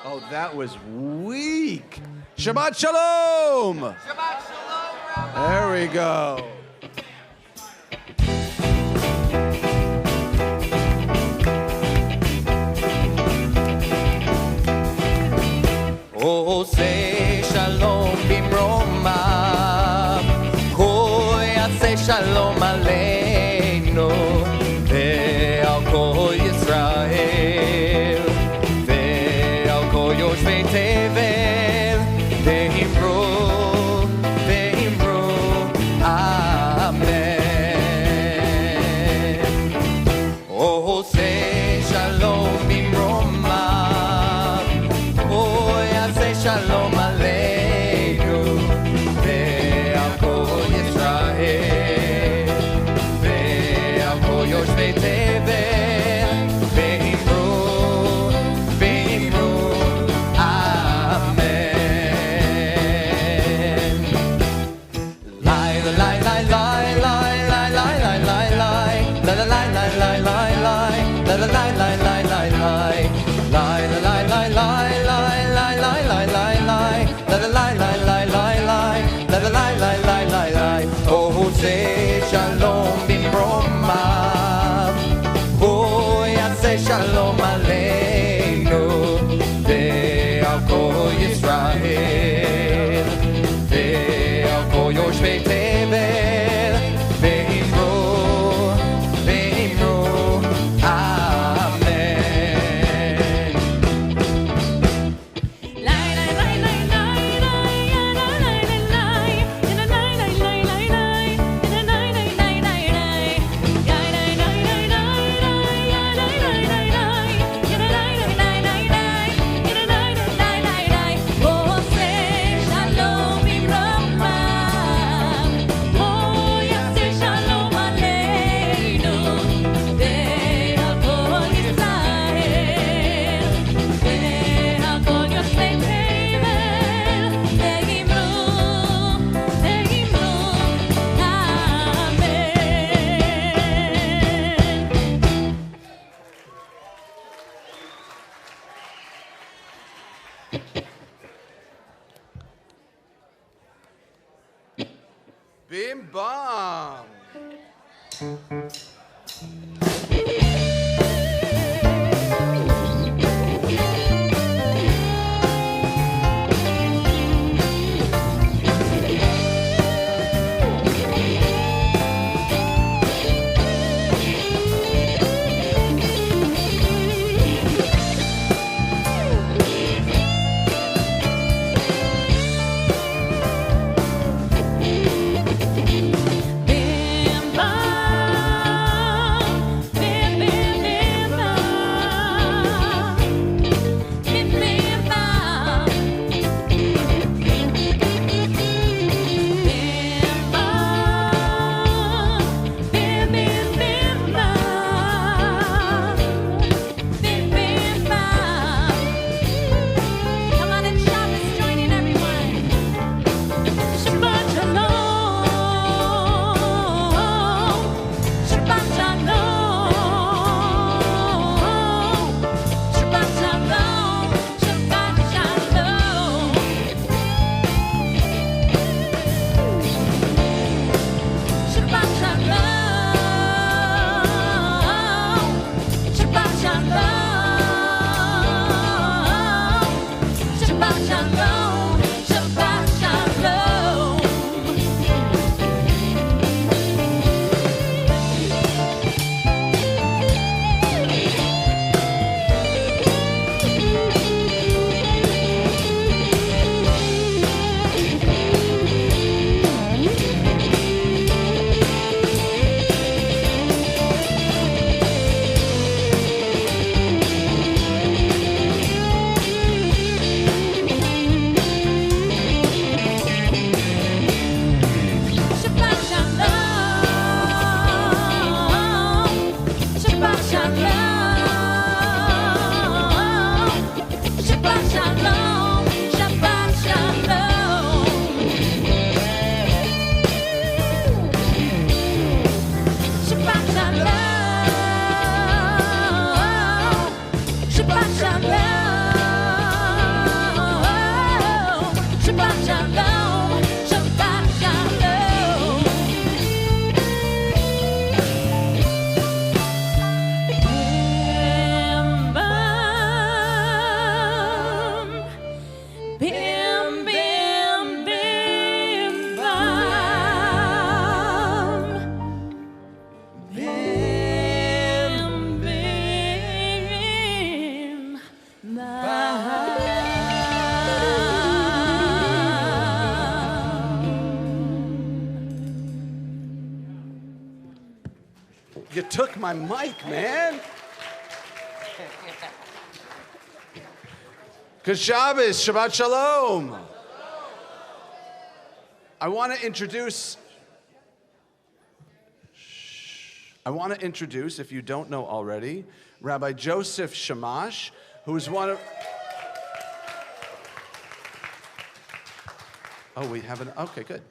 Oh, that was weak. Shabbat Shalom. Shabbat Shalom, Rabbi. There we go. עושה שלום במרומיו, הוא יעשה שלום עלינו ועל כל ישראל ועל כל יושבי תבל, ואמרו אמן. עושה שלום במרומיו, הוא יעשה שלום עלינו ועל כל ישראל ועל כל יושבי תבל, ואמרו אמן. לילה לילה לילה לילה לילה שלום במרומיו, הוא יעשה שלום עלינו ועל כל ישראל ועל כל יושבי תבל, ואמרו אמן. Bim bam. Bim bam. took my mic, man. Good Shabbos, Shabbat Shalom. I want to introduce, if you don't know already, Rabbi Joseph Shamash, who's one of... Oh, we have an... Okay, good.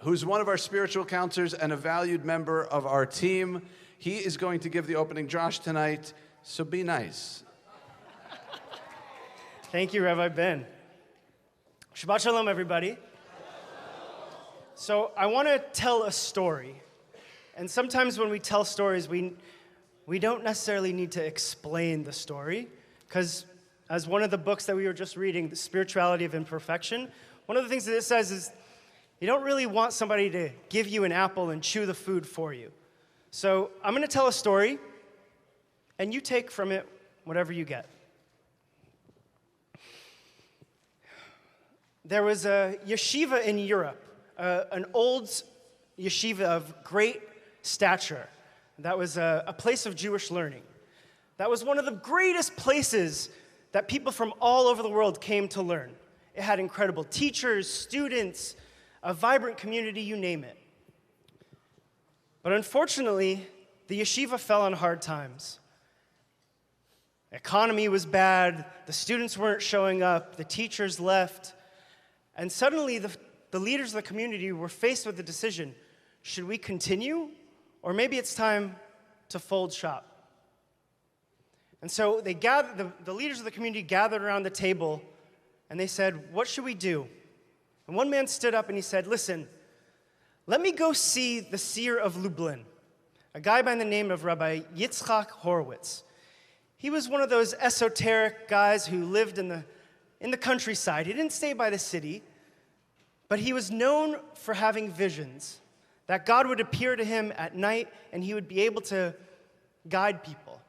Who's one of our spiritual counselors and a valued member of our team. He is going to give the opening drash tonight, so be nice. Thank you, Rabbi Ben. Shabbat Shalom, everybody. So I want to tell a story. And sometimes when we tell stories, we don't necessarily need to explain the story, because as one of the books that we were just reading, The Spirituality of Imperfection, one of the things that it says is you don't really want somebody to give you an apple and chew the food for you. So I'm going to tell a story, and you take from it whatever you get. There was a yeshiva in Europe, an old yeshiva of great stature. That was a place of Jewish learning. That was one of the greatest places that people from all over the world came to learn. It had incredible teachers, students, a vibrant community, you name it. But unfortunately, the yeshiva fell on hard times. Economy was bad, the students weren't showing up, the teachers left, and suddenly the leaders of the community were faced with the decision, should we continue, or maybe it's time to fold shop? And so they gathered, the leaders of the community gathered around the table, and they said, what should we do? And one man stood up and he said, listen, let me go see the seer of Lublin, a guy by the name of Rabbi Yitzchak Horowitz. He was one of those esoteric guys who lived in the countryside. He didn't stay by the city, but he was known for having visions, that God would appear to him at night and he would be able to guide people.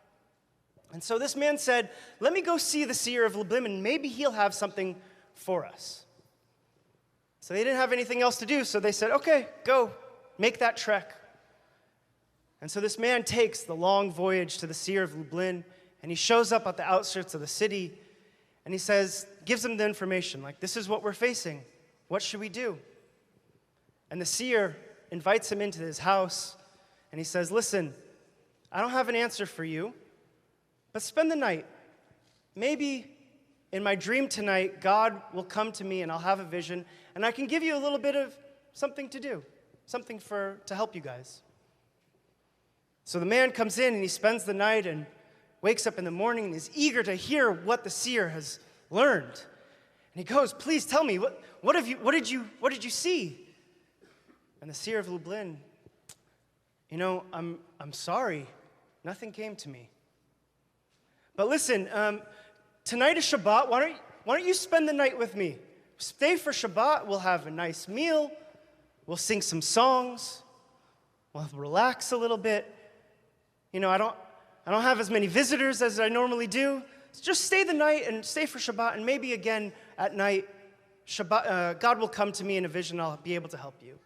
And so this man said, let me go see the seer of Lublin and maybe he'll have something for us. So they didn't have anything else to do, so they said, okay, go, make that trek. And so this man takes the long voyage to the seer of Lublin, and he shows up at the outskirts of the city, and he says, gives them the information, like, this is what we're facing. What should we do? And the seer invites him into his house, and he says, listen, I don't have an answer for you, but spend the night. Maybe in my dream tonight, God will come to me and I'll have a vision, and I can give you a little bit of something to do, something to help you guys. So the man comes in and he spends the night and wakes up in the morning and is eager to hear what the seer has learned. And he goes, please tell me, what did you see? And the seer of Lublin, I'm sorry, nothing came to me. But listen, tonight is Shabbat. Why don't you spend the night with me? Stay for Shabbat. We'll have a nice meal. We'll sing some songs. We'll relax a little bit. I don't have as many visitors as I normally do. Just stay the night and stay for Shabbat, and maybe again at night, God will come to me in a vision. I'll be able to help you.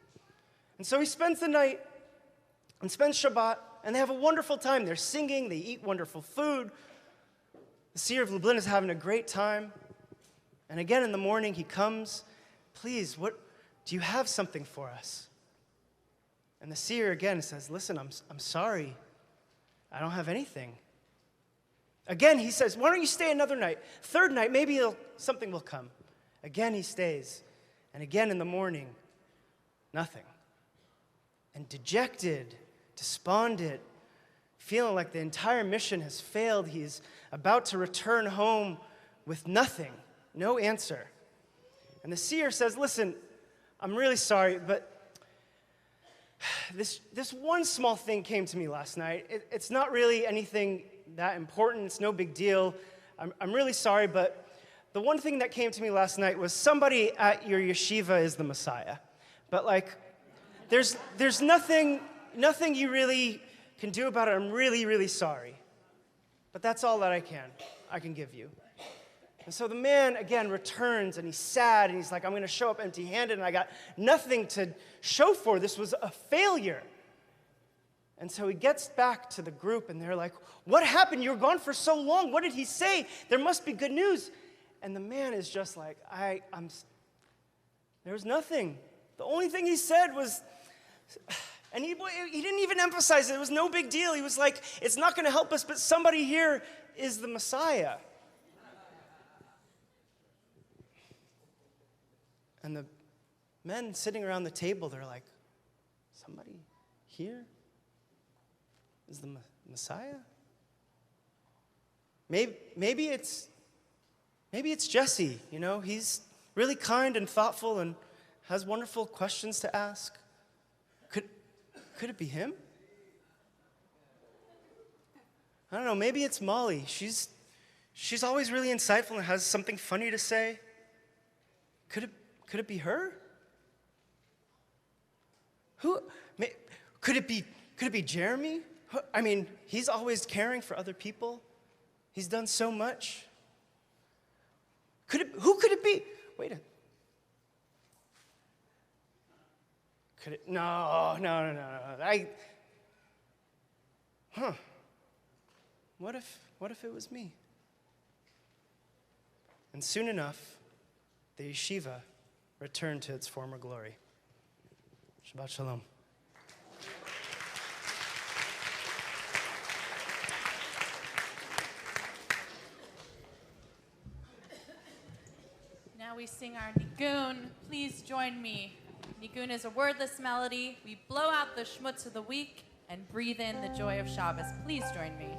And so he spends the night and spends Shabbat, and they have a wonderful time. They're singing. They eat wonderful food. The seer of Lublin is having a great time. And again in the morning, he comes, please, do you have something for us? And the seer again says, listen, I'm sorry. I don't have anything. Again, he says, why don't you stay another night? Third night, maybe something will come. Again, he stays. And again in the morning, nothing. And dejected, despondent, feeling like the entire mission has failed, he's about to return home with nothing, no answer. And the seer says, listen, I'm really sorry, but this one small thing came to me last night. It's not really anything that important. It's no big deal. I'm really sorry, but the one thing that came to me last night was somebody at your yeshiva is the Messiah. But there's nothing you really can do about it. I'm really, really sorry. But that's all that I can give you. And so the man, again, returns, and he's sad, and he's like, I'm going to show up empty-handed, and I got nothing to show for. This was a failure. And so he gets back to the group, and they're like, what happened? You were gone for so long. What did he say? There must be good news. And the man is just like, there was nothing. The only thing he said was, and he didn't even emphasize it. It was no big deal. He was like, it's not going to help us, but somebody here is the Messiah. And the men sitting around the table, they're like, somebody here is the Messiah? Maybe it's Jesse, you know? He's really kind and thoughtful and has wonderful questions to ask. Could it be him? I don't know, maybe it's Molly. She's always really insightful and has something funny to say. Could it be her? Could it be Jeremy? I mean, he's always caring for other people. He's done so much. Who could it be? Wait a Could it? No. What if it was me? And soon enough, the yeshiva returned to its former glory. Shabbat shalom. Now we sing our nigun. Please join me. Nigun is a wordless melody. We blow out the schmutz of the week and breathe in the joy of Shabbos. Please join me.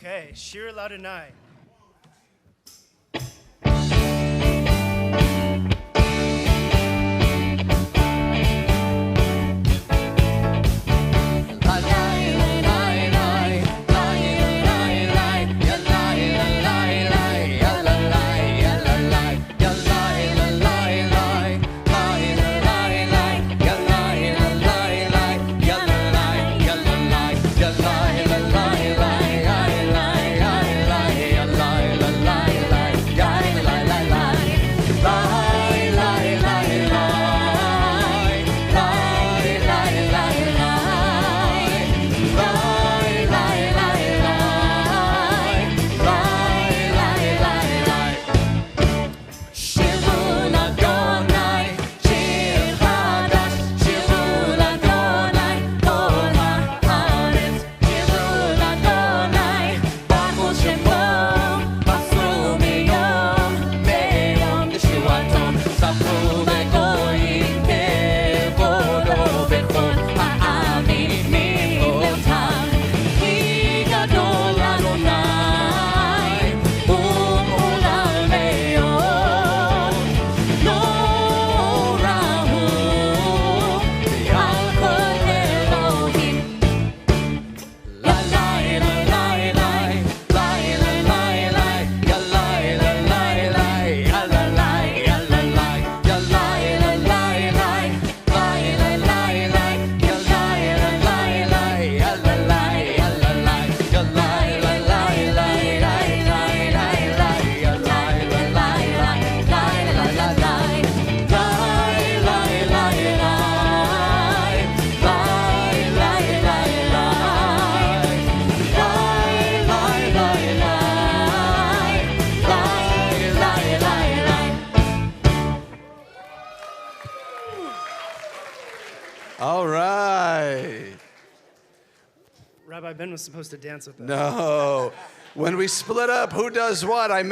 Okay, Shir Ladonai. All right. Rabbi Ben was supposed to dance with us. No. When we split up, who does what? I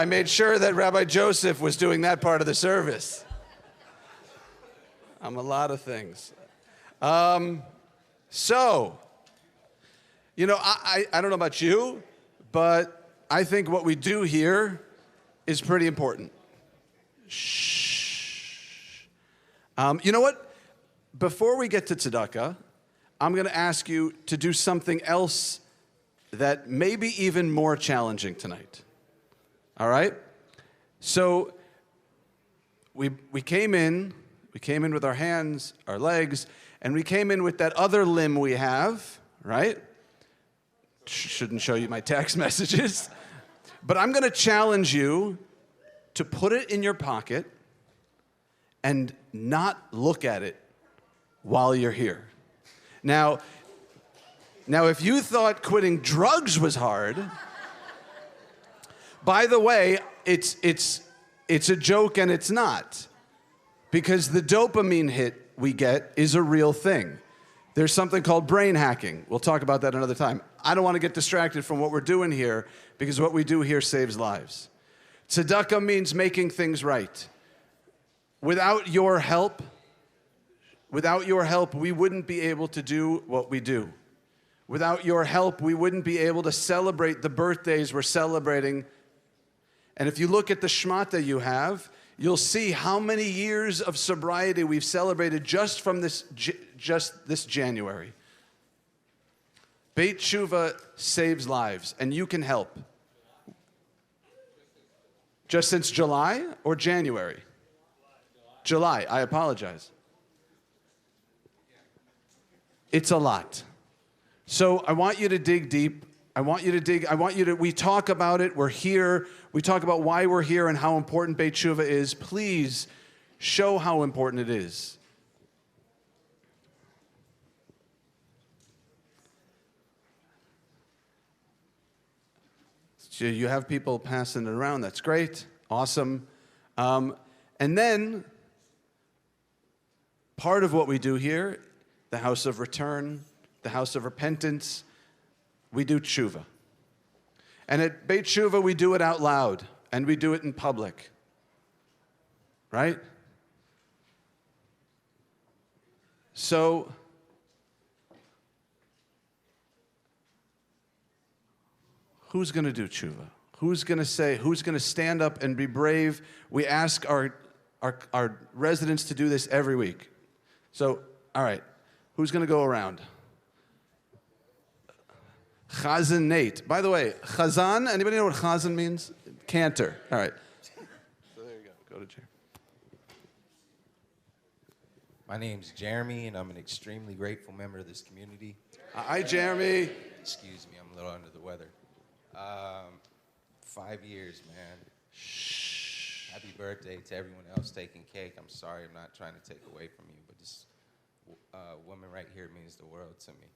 made sure that Rabbi Joseph was doing that part of the service. I'm a lot of things. So, you know, I don't know about you, but I think what we do here is pretty important. Shh. You know what? Before we get to tzedakah, I'm going to ask you to do something else that may be even more challenging tonight. All right? So we came in with our hands, our legs, and we came in with that other limb we have, right? Shouldn't show you my text messages. But I'm going to challenge you to put it in your pocket and not look at it while you're here. Now, if you thought quitting drugs was hard, by the way, it's a joke and it's not. Because the dopamine hit we get is a real thing. There's something called brain hacking. We'll talk about that another time. I don't want to get distracted from what we're doing here because what we do here saves lives. Tzedakah means making things right. Without your help, we wouldn't be able to do what we do. Without your help, we wouldn't be able to celebrate the birthdays we're celebrating. And if you look at the shmata you have, you'll see how many years of sobriety we've celebrated just from this January. Beit Tshuva saves lives, and you can help. Just since July or January? July, I apologize. It's a lot. So I want you to dig deep. We talk about it, we're here. We talk about why we're here and how important Beit Tshuva is. Please show how important it is. So you have people passing it around. That's great. Awesome. And then part of what we do here, the house of return, the house of repentance, we do tshuva. And at Beit Tshuva, we do it out loud, and we do it in public. Right? So, who's going to do tshuva? Who's going to stand up and be brave? We ask our residents to do this every week. So, all right, who's going to go around? Chazan Nate. By the way, Chazan, anybody know what Chazan means? Cantor. All right. So there you go. Go to Jeremy. My name's Jeremy, and I'm an extremely grateful member of this community. Hi, Jeremy. Excuse me, I'm a little under the weather. 5 years, man. Shh. Happy birthday to everyone else taking cake. I'm sorry, I'm not trying to take away from you, but this woman right here means the world to me.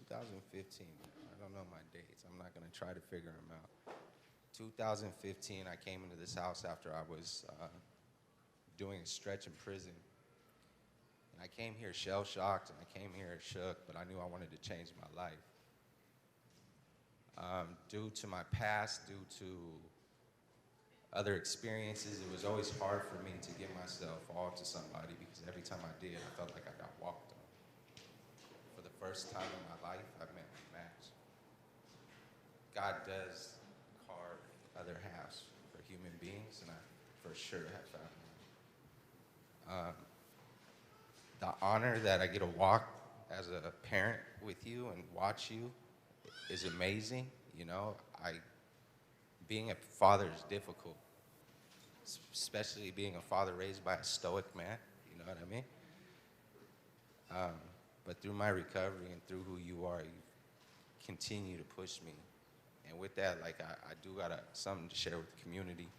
2015. I don't know my dates. I'm not going to try to figure them out. 2015, I came into this house after I was doing a stretch in prison. And I came here shell-shocked, and I came here shook, but I knew I wanted to change my life. Due to my past, due to other experiences, it was always hard for me to give myself all to somebody because every time I did, I felt like I got walked on. For the first time in my life, I met my match. God does carve other halves for human beings, and I for sure have found one. The honor that I get to walk as a parent with you and watch you is amazing. You know, being a father is difficult, especially being a father raised by a stoic man. You know what I mean? But through my recovery and through who you are, you continue to push me. And with that, like, I do got something to share with the community.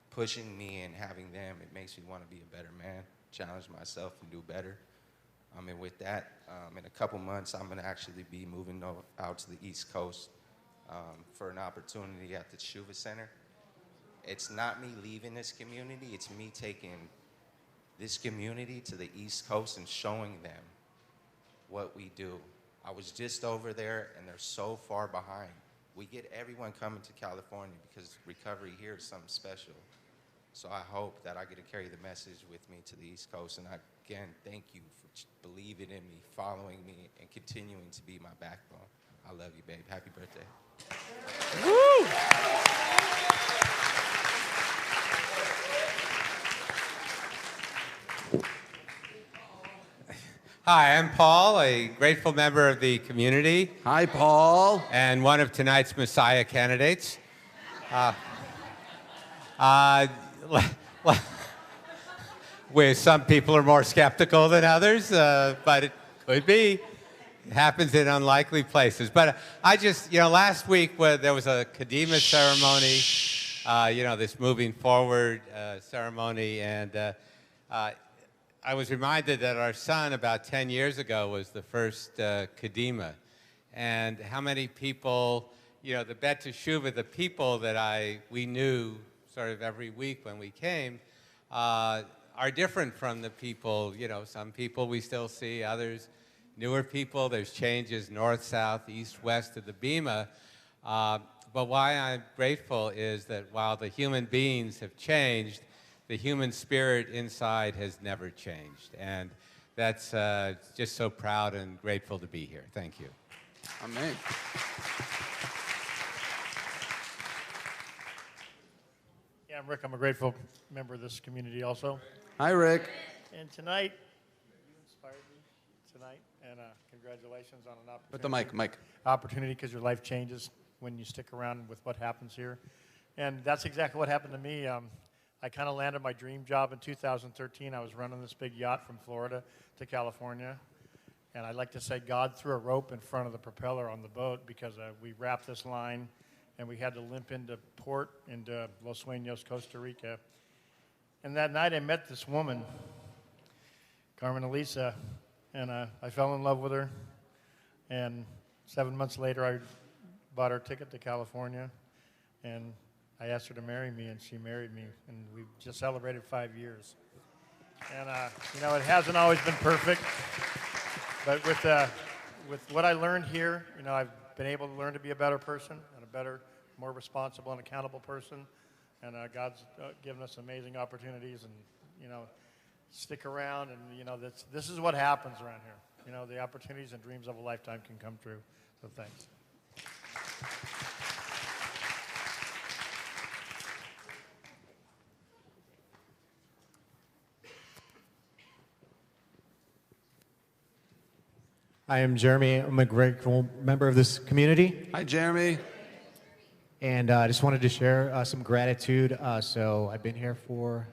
Pushing me and having them, it makes me want to be a better man, challenge myself and do better. And with that, in a couple months, I'm going to actually be moving out to the East Coast for an opportunity at the Teshuva Center. It's not me leaving this community, it's me taking this community to the East Coast and showing them what we do. I was just over there, and they're so far behind. We get everyone coming to California because recovery here is something special. So I hope that I get to carry the message with me to the East Coast. And again, thank you for believing in me, following me, and continuing to be my backbone. I love you, babe. Happy birthday. Woo! Hi, I'm Paul, a grateful member of the community Hi, Paul. and one of tonight's Messiah candidates. Where some people are more skeptical than others, but it could be. It happens in unlikely places. But I just, last week there was a Kadima ceremony, this moving forward ceremony, and I was reminded that our son about 10 years ago was the first Kadima. And how many people, the Bet Teshuva, the people that we knew sort of every week when we came, are different from the people, some people we still see, others newer people. There's changes north, south, east, west of the Bima. But why I'm grateful is that while the human beings have changed, the human spirit inside has never changed. And that's just so proud and grateful to be here. Thank you. Amen. Yeah, I'm Rick. I'm a grateful member of this community also. Hi, Rick. And tonight, you inspired me tonight, and congratulations on an opportunity. With the mic. Opportunity, because your life changes when you stick around with what happens here. And that's exactly what happened to me. I kind of landed my dream job in 2013. I was running this big yacht from Florida to California. And I'd like to say God threw a rope in front of the propeller on the boat because we wrapped this line and we had to limp into port into Los Sueños, Costa Rica. And that night I met this woman, Carmen Elisa, and I fell in love with her. And 7 months later, I bought her ticket to California, and I asked her to marry me, and she married me, and we just celebrated 5 years. And it hasn't always been perfect, but with what I learned here, I've been able to learn to be a better person and a better, more responsible and accountable person. And God's given us amazing opportunities, and stick around, and this is what happens around here. you know, the opportunities and dreams of a lifetime can come true. So thanks. I am Jeremy. I'm a grateful member of this community, Hi, Jeremy. and I just wanted to share some gratitude. So I've been here for,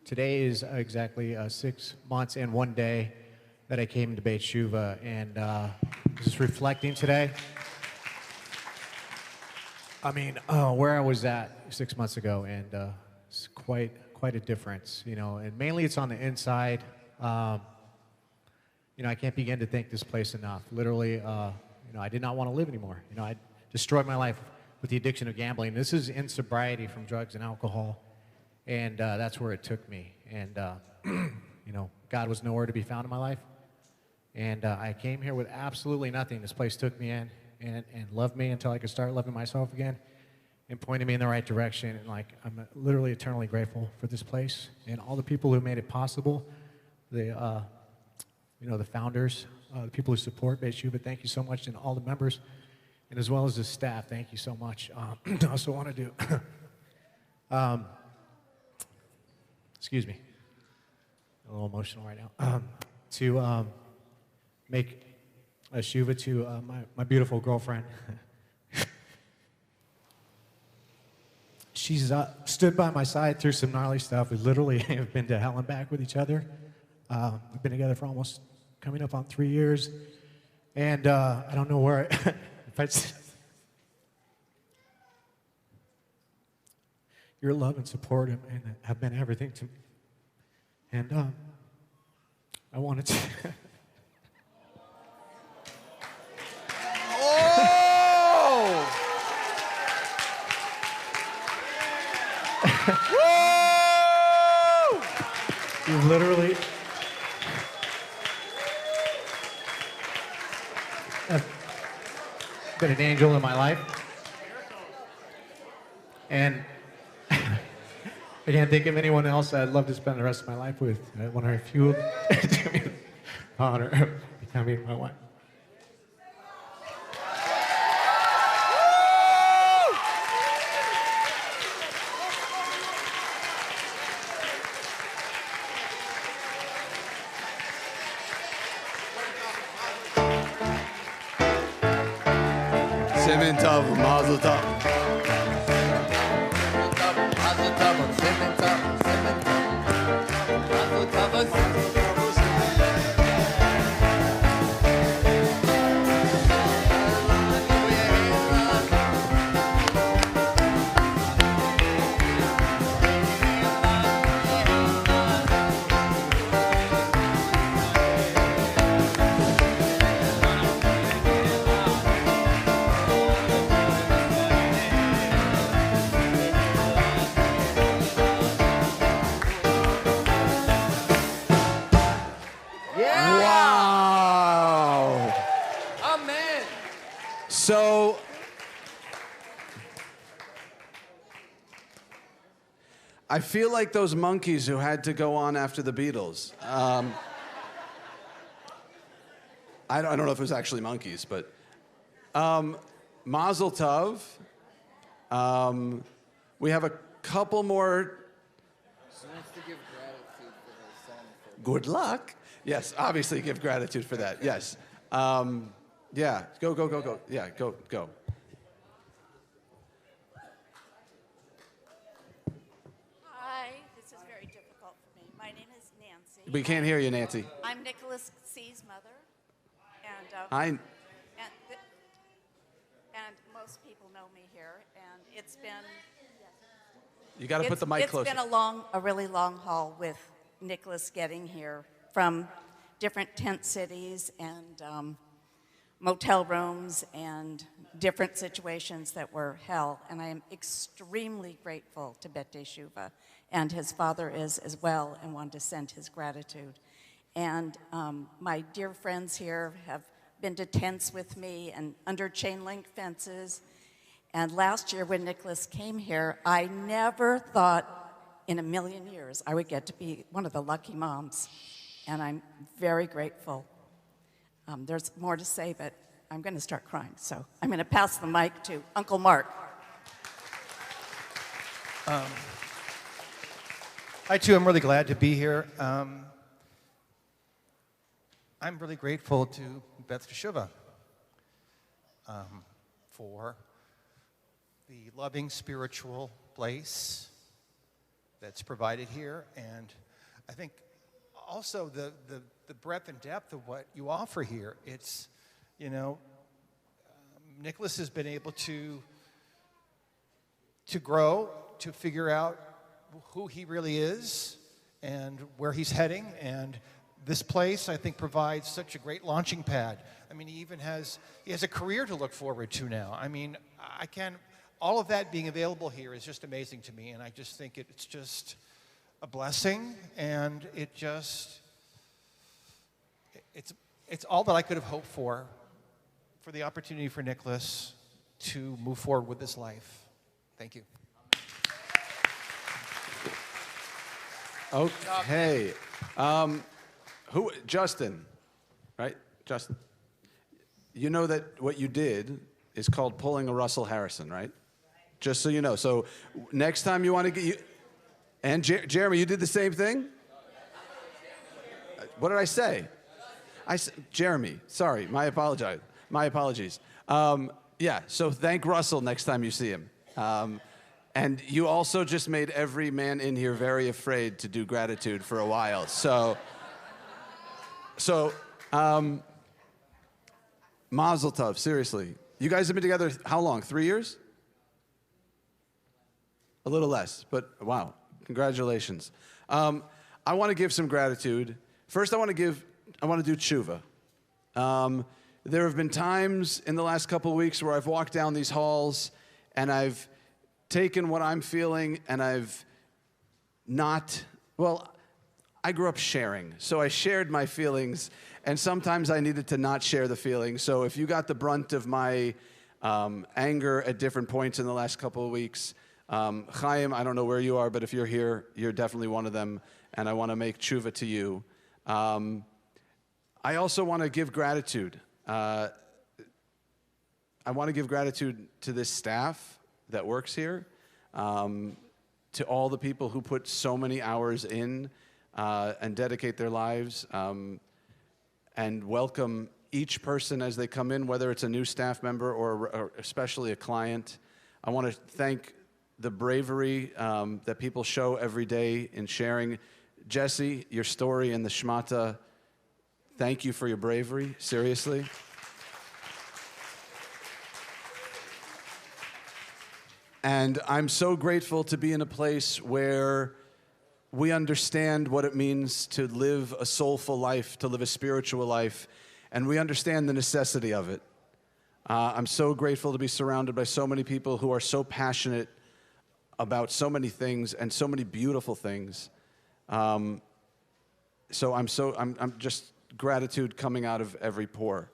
today is exactly 6 months and 1 day that I came to Beit Shuva, and just reflecting today. I mean, where I was at 6 months ago, and it's quite a difference, you know. And mainly it's on the inside. You know, I can't begin to thank this place enough. Literally, you know, I did not want to live anymore. You know, I destroyed my life with the addiction of gambling. This is in sobriety from drugs and alcohol, and that's where it took me. And you know, God was nowhere to be found in my life. And I came here with absolutely nothing. This place took me in and loved me until I could start loving myself again, and pointed me in the right direction. And like, I'm literally eternally grateful for this place and all the people who made it possible. You know, the founders, the people who support Beit Shuva, thank you so much, and all the members, and as well as the staff, thank you so much. I also want to do, excuse me, a little emotional right now, to make a Shuva to my beautiful girlfriend. She's stood by my side through some gnarly stuff. We literally have been to hell and back with each other. We've been together for almost coming up on 3 years, and I don't know where your love and support have been everything to me, and I wanted to. Oh! You've literally been an angel in my life. And I can't think of anyone else I'd love to spend the rest of my life with. I want to fuel to me the honor of becoming my wife. Simen Tov, Mazel Tov. Wow. Amen. So, I feel like those monkeys who had to go on after the Beatles. I don't know if it was actually monkeys, but Mazel Tov. We have a couple more. She wants to give gratitude for her son. Good luck. Yes, obviously give gratitude for that. Yes. Yeah, go. Yeah, go. Hi, this is very difficult for me. My name is Nancy. We can't hear you, Nancy. I'm Nicholas C's mother, and I. and most people know me here. And it's been You got to put the mic closer. It's been a really long haul with Nicholas getting here from different tent cities and motel rooms and different situations that were hell. And I am extremely grateful to Bet Shuva, and his father is as well, and want to send his gratitude. And my dear friends here have been to tents with me and under chain link fences. And last year when Nicholas came here, I never thought in a million years I would get to be one of the lucky moms. And I'm very grateful. There's more to say, but I'm going to start crying. So I'm going to pass the mic to Uncle Mark. I, too, am really glad to be here. I'm really grateful to Beth Teshuvah for the loving spiritual place that's provided here, and I think also the breadth and depth of what you offer here. It's, you know, Nicholas has been able to grow, to figure out who he really is and where he's heading, and this place, I think, provides such a great launching pad. I mean, he has a career to look forward to now. I mean, all of that being available here is just amazing to me, and I just think it's just a blessing, and it's all that I could have hoped for the opportunity for Nicholas to move forward with his life. Thank you. Okay. Justin, right? Justin. You know that what you did is called pulling a Russell Harrison, right? Just so you know. So next time you want to get you, and Jeremy, you did the same thing? What did I say? Jeremy, sorry, my apologies. Yeah, so thank Russell next time you see him. And you also just made every man in here very afraid to do gratitude for a while. So Mazel tov, seriously. You guys have been together how long? 3 years? A little less, but wow, congratulations. I want to give some gratitude. First, I want to do tshuva. There have been times in the last couple of weeks where I've walked down these halls and I've taken what I'm feeling and I've not, well, I grew up sharing, so I shared my feelings, and sometimes I needed to not share the feelings. So if you got the brunt of my anger at different points in the last couple of weeks, Chaim, I don't know where you are, but if you're here, you're definitely one of them, and I want to make tshuva to you. I also want to give gratitude. I want to give gratitude to this staff that works here, to all the people who put so many hours in and dedicate their lives, and welcome each person as they come in, whether it's a new staff member or especially a client. I want to thank the bravery that people show every day in sharing. Jesse, your story in the Shmata, thank you for your bravery, seriously. And I'm so grateful to be in a place where we understand what it means to live a soulful life, to live a spiritual life, and we understand the necessity of it. I'm so grateful to be surrounded by so many people who are so passionate about so many things and so many beautiful things. So I'm just gratitude coming out of every pore.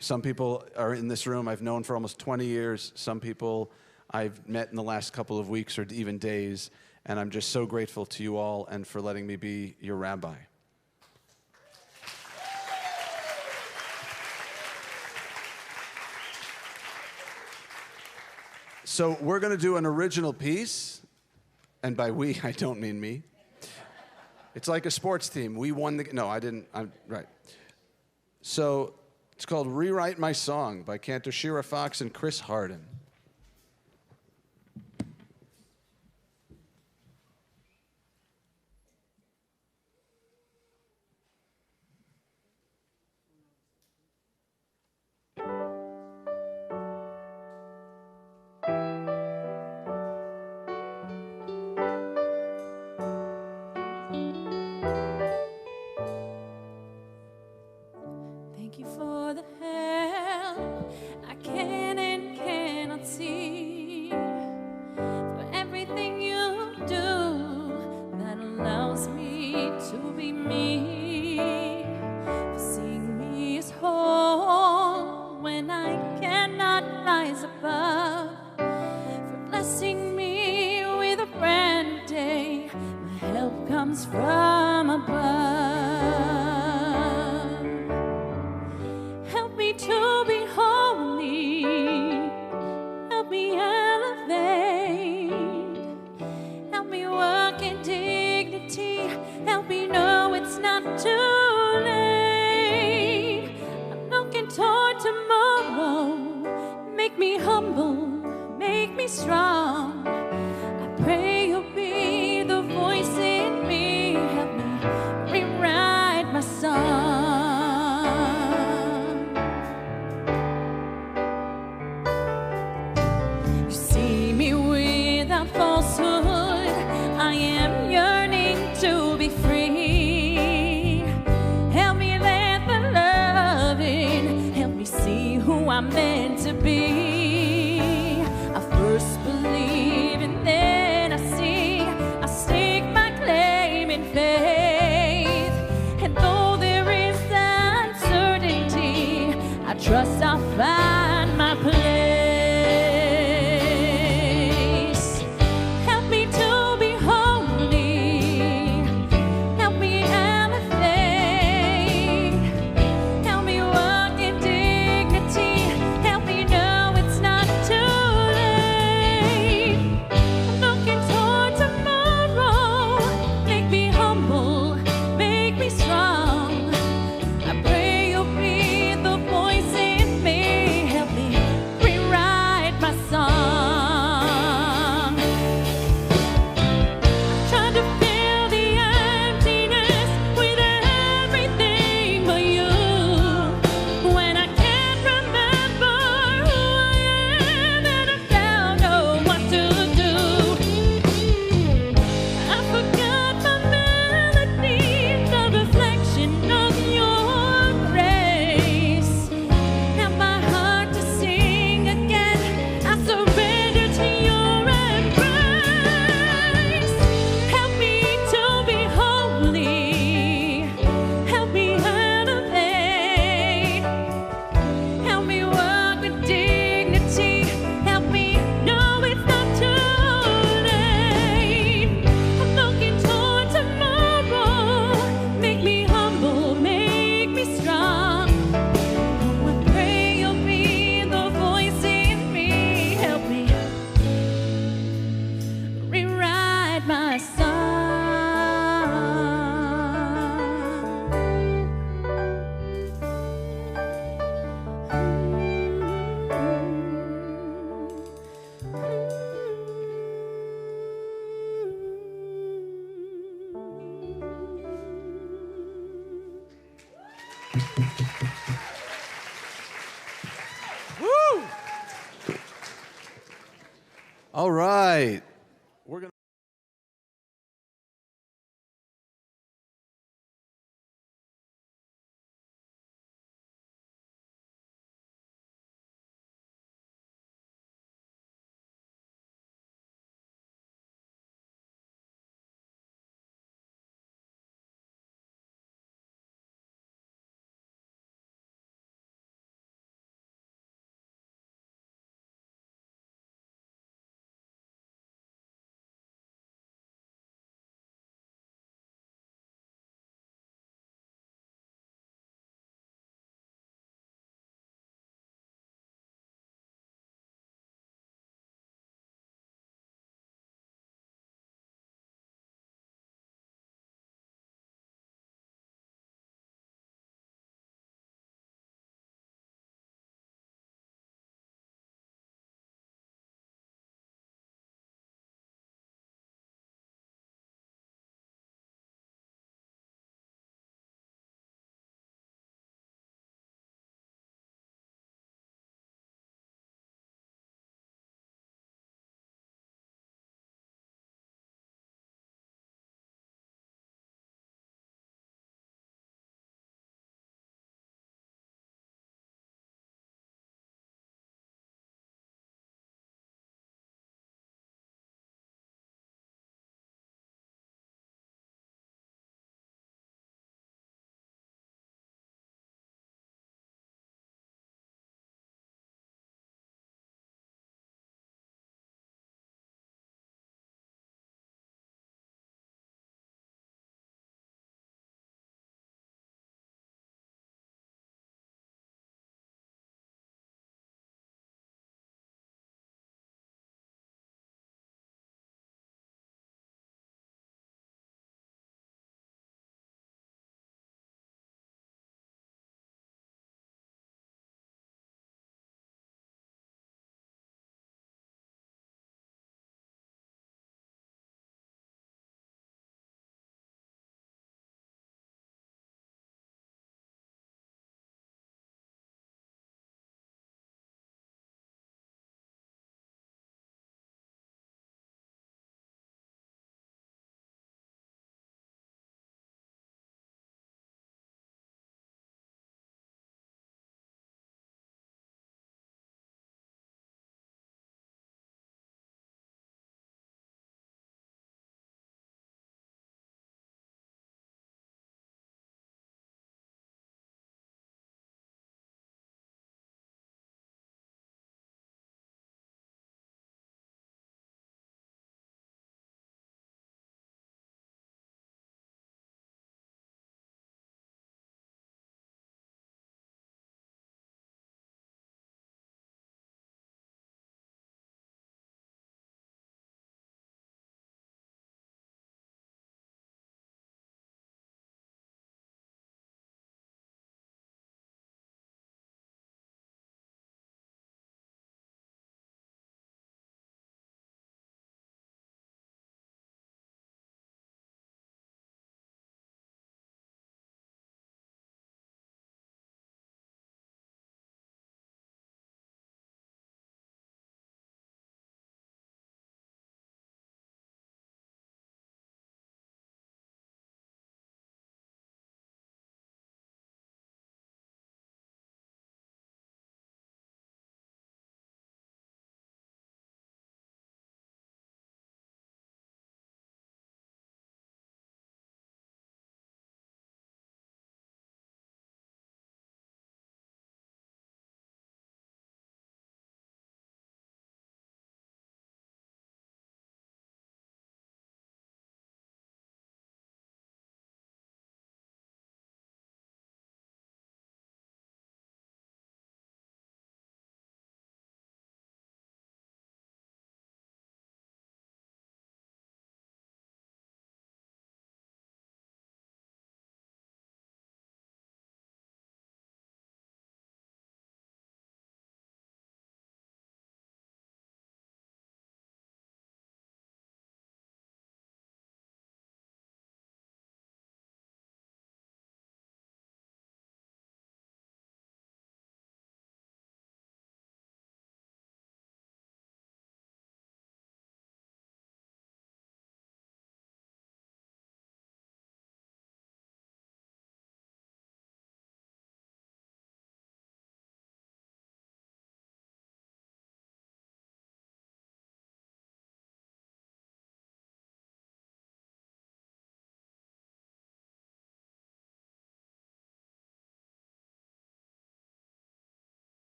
Some people are in this room I've known for almost 20 years. Some people I've met in the last couple of weeks or even days. And I'm just so grateful to you all and for letting me be your rabbi. So we're going to do an original piece. And by we, I don't mean me. It's like a sports team. We won the... No, I didn't. Right. So it's called Rewrite My Song by Cantor Shira Fox and Chris Harden. Thank you for the help I can and cannot see, for everything you do that allows me to be me, for seeing me as whole when I cannot rise above, for blessing me with a brand new day. My help comes from above. Help me know it's not too late. I'm looking toward tomorrow. Make me humble, make me strong. I pray you'll be the voice in me. Help me rewrite my song. You see me without falsehood. I am yearning to be free. Help me let the love in. Help me see who I'm meant to be. I first believe and then I see. I stake my claim in faith. And though there is uncertainty, I trust I'll find my place. Help me to be holy. Help me elevate. Help me walk in dignity. Help me know it's not too late. I'm looking toward tomorrow. Make me humble, make me strong. I pray you'll be the voice in me. Help me rewrite my song. Trying to fill the emptiness with everything but you. When I can't remember who I am and I don't know what to do. I forgot my melody, the reflection of your grace. Help my heart to sing again. I surrender to your embrace. Help me to be holy. Help me elevate. Help me walk with dignity. Help me know it's not too late. I'm looking toward tomorrow. Make me humble, make me strong. I pray you'll be the voice in me. Help me rewrite my song. All right. We're going to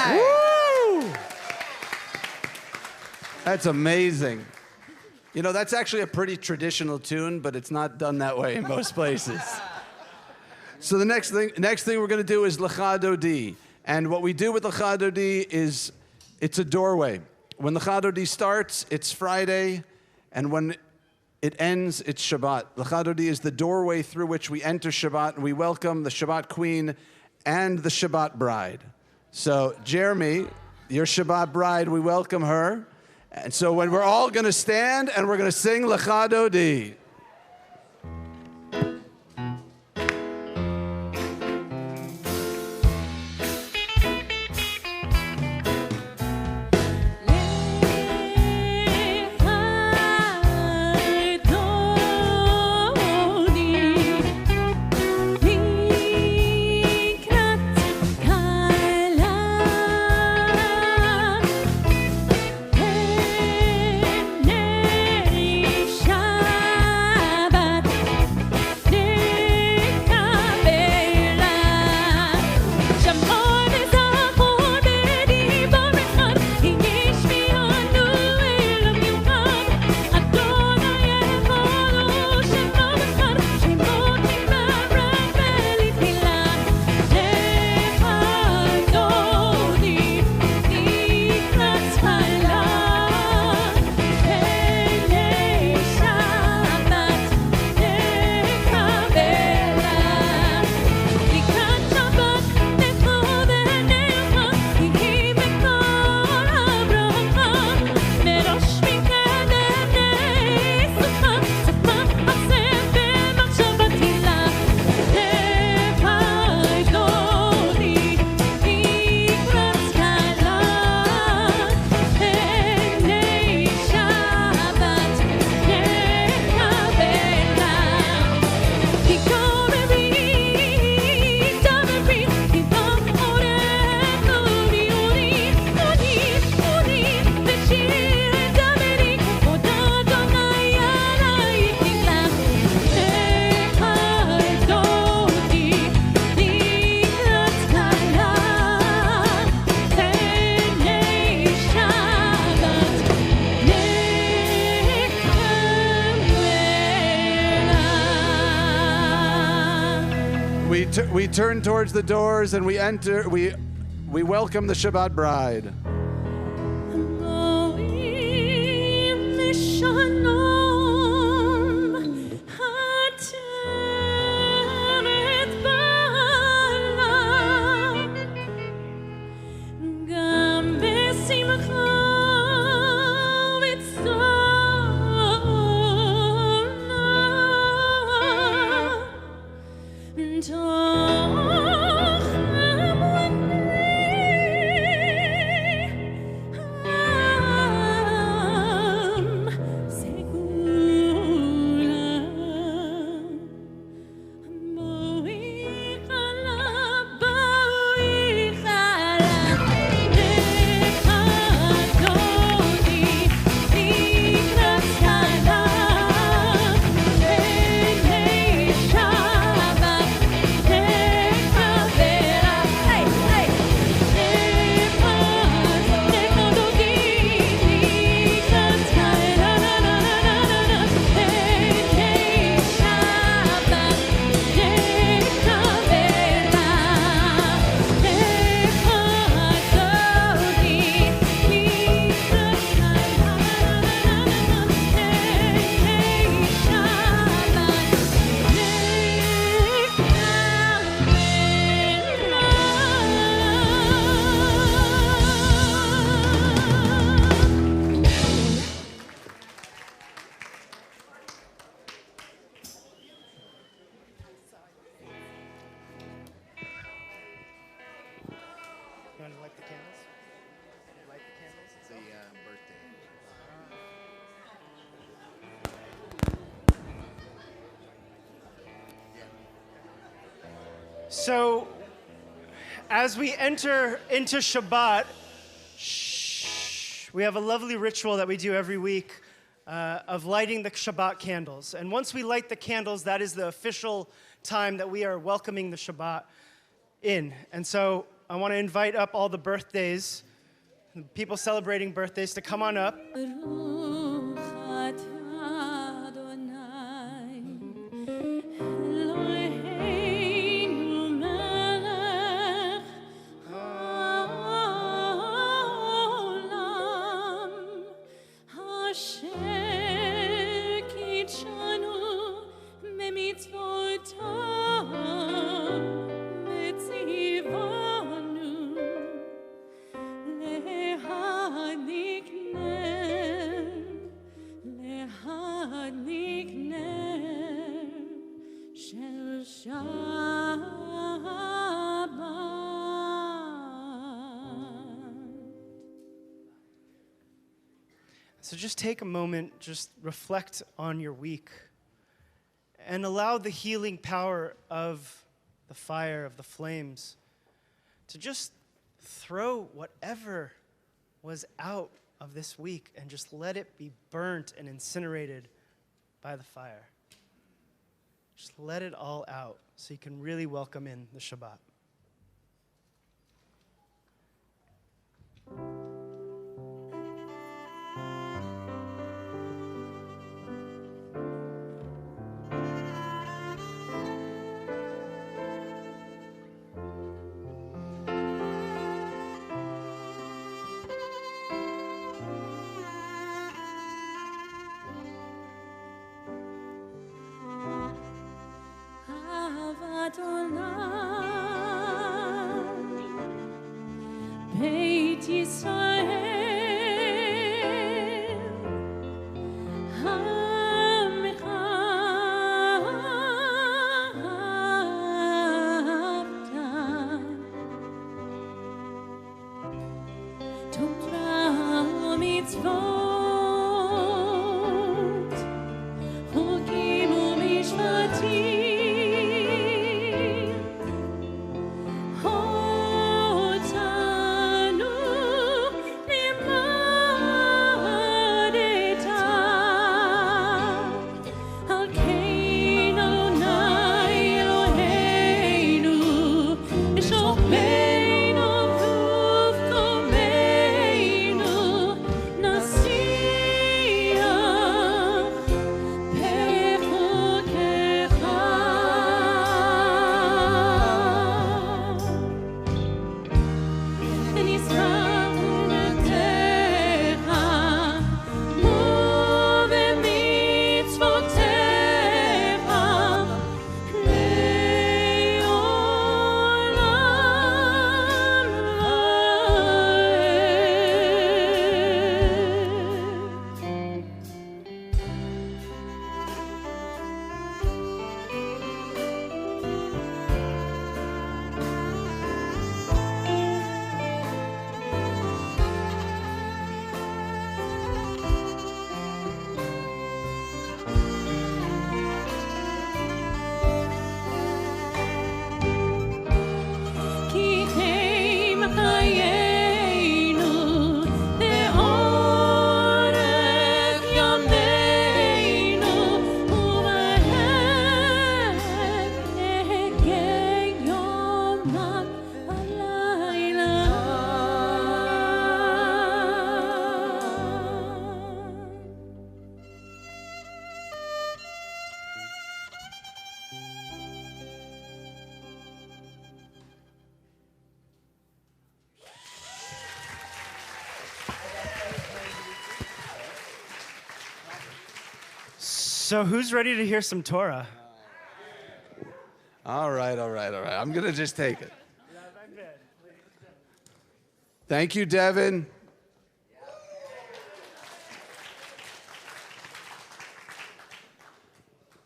right. Woo! That's amazing. You know, that's actually a pretty traditional tune, but it's not done that way in most places. So the next thing we're going to do is Lecha Dodi. And what we do with Lecha Dodi is it's a doorway. When Lecha Dodi starts, it's Friday, and when it ends, it's Shabbat. Lecha Dodi is the doorway through which we enter Shabbat, and we welcome the Shabbat queen and the Shabbat bride. So Jeremy, your Shabbat bride, we welcome her. And so when we're all going to stand and we're going to sing Lecha Dodi. We turn towards the doors and we enter, we welcome the Shabbat bride. So, as we enter into Shabbat, we have a lovely ritual that we do every week of lighting the Shabbat candles. And once we light the candles, that is the official time that we are welcoming the Shabbat in. And so I want to invite up all the birthdays, people celebrating birthdays, to come on up. ברוך אתה אדוני אלוהינו מלך העולם אשר קידשנו במצוותיו וציוונו להדליק נר של שבת. So just take a moment, just reflect on your week, and allow the healing power of the fire, of the flames, to just throw whatever was out of this week and just let it be burnt and incinerated by the fire. Just let it all out so you can really welcome in the Shabbat. אהבת עולם, בית ישראל, עמך אהבת, תורה ומצוות, חוקים ומשפטים, So who's ready to hear some Torah? All right. I'm going to just take it. Thank you, Devin.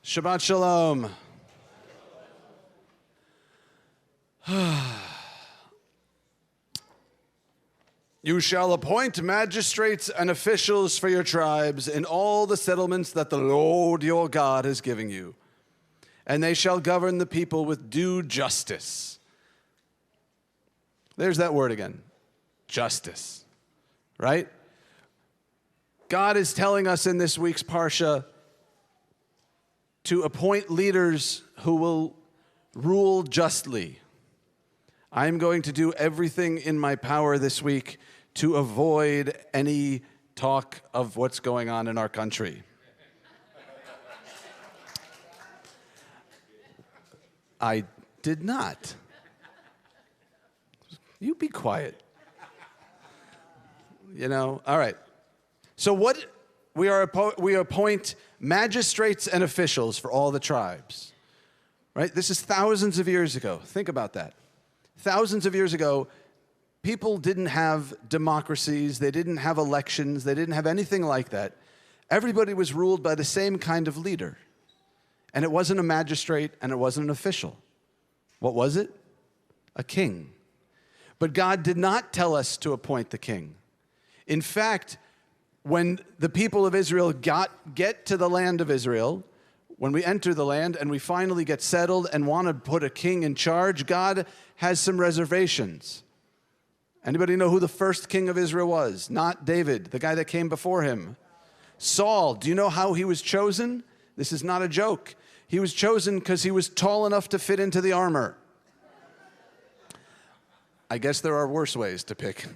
Shabbat Shalom. You shall appoint magistrates and officials for your tribes in all the settlements that the Lord your God is giving you, and they shall govern the people with due justice. There's that word again, justice, right? God is telling us in this week's Parsha to appoint leaders who will rule justly. I'm going to do everything in my power this week to avoid any talk of what's going on in our country. I did not. You be quiet. You know, all right. So what we appoint magistrates and officials for all the tribes. Right? This is thousands of years ago. Think about that. Thousands of years ago, people didn't have democracies, they didn't have elections, they didn't have anything like that. Everybody was ruled by the same kind of leader. And it wasn't a magistrate and it wasn't an official. What was it? A king. But God did not tell us to appoint the king. In fact, when the people of Israel get to the land of Israel, when we enter the land and we finally get settled and want to put a king in charge, God has some reservations. Anybody know who the first king of Israel was? Not David, the guy that came before him. Saul. Do you know how he was chosen? This is not a joke. He was chosen because he was tall enough to fit into the armor. I guess there are worse ways to pick.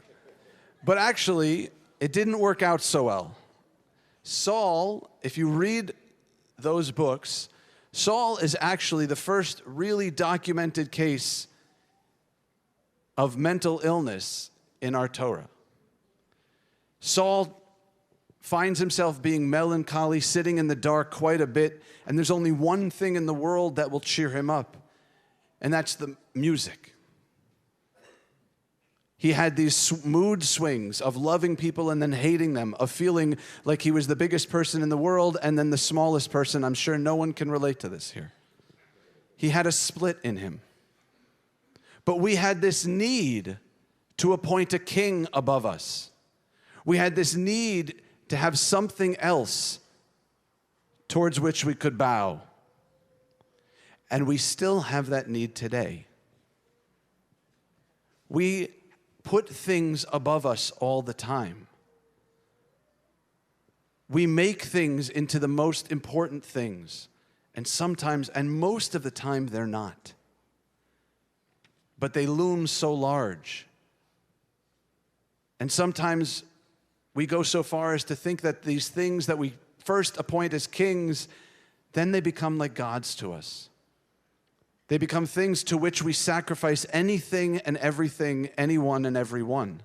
But actually, it didn't work out so well. Saul, if you read those books, Saul is actually the first really documented case of mental illness in our Torah. Saul finds himself being melancholy, sitting in the dark quite a bit, and there's only one thing in the world that will cheer him up, and that's the music. He had these mood swings of loving people and then hating them, of feeling like he was the biggest person in the world and then the smallest person. I'm sure no one can relate to this here. He had a split in him. But we had this need to appoint a king above us. We had this need to have something else towards which we could bow. And we still have that need today. We put things above us all the time. We make things into the most important things, and sometimes, and most of the time, they're not. But they loom so large. And sometimes we go so far as to think that these things that we first appoint as kings, then they become like gods to us. They become things to which we sacrifice anything and everything, anyone and everyone.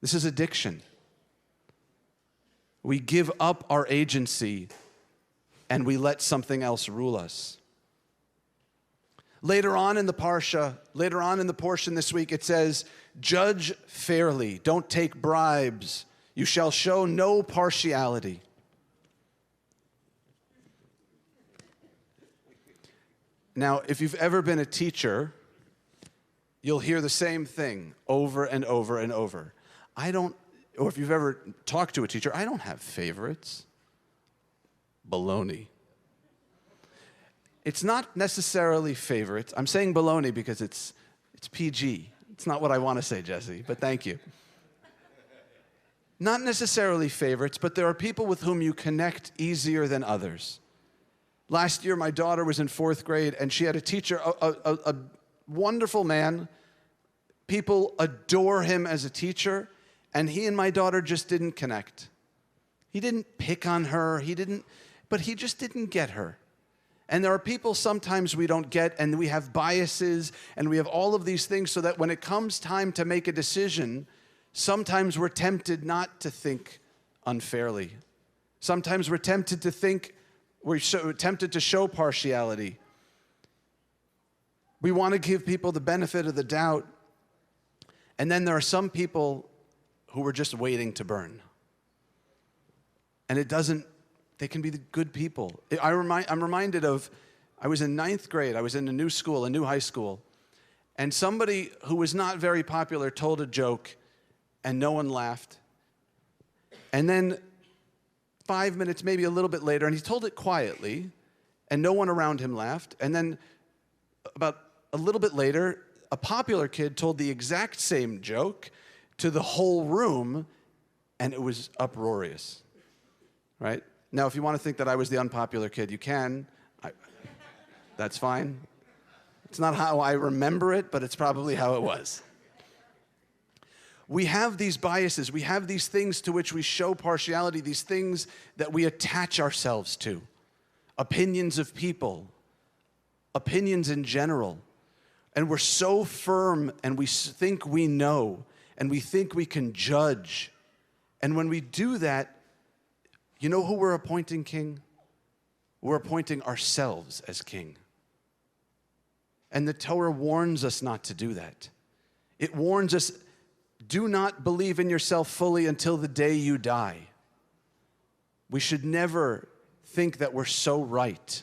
This is addiction. We give up our agency and we let something else rule us. Later on in the parsha, later on in the portion this week, it says, "Judge fairly, don't take bribes. You shall show no partiality." Now, if you've ever been a teacher, you'll hear the same thing over and over and over. Or if you've ever talked to a teacher, I don't have favorites. Baloney. It's not necessarily favorites. I'm saying baloney because it's PG. It's not what I want to say, Jesse, but thank you. Not necessarily favorites, but there are people with whom you connect easier than others. Last year, my daughter was in 4th grade, and she had a teacher, a wonderful man. People adore him as a teacher, and he and my daughter just didn't connect. He didn't pick on her, but he just didn't get her. And there are people sometimes we don't get, and we have biases, and we have all of these things, so that when it comes time to make a decision, sometimes we're tempted not to think unfairly. Sometimes we're tempted to think, we're tempted to show partiality. We want to give people the benefit of the doubt. And then there are some people who are just waiting to burn. And they can be the good people. I'm reminded of, I was in 9th grade. I was in a new high school. And somebody who was not very popular told a joke, and no one laughed. And then 5 minutes, maybe a little bit later, and he told it quietly, and no one around him laughed. And then about a little bit later, a popular kid told the exact same joke to the whole room, and it was uproarious, right? Now, if you want to think that I was the unpopular kid, you can. That's fine. It's not how I remember it, but it's probably how it was. We have these biases. We have these things to which we show partiality, these things that we attach ourselves to. Opinions of people, opinions in general. And we're so firm, and we think we know, and we think we can judge. And when we do that, you know who we're appointing king? We're appointing ourselves as king. And the Torah warns us not to do that. It warns us, do not believe in yourself fully until the day you die. We should never think that we're so right.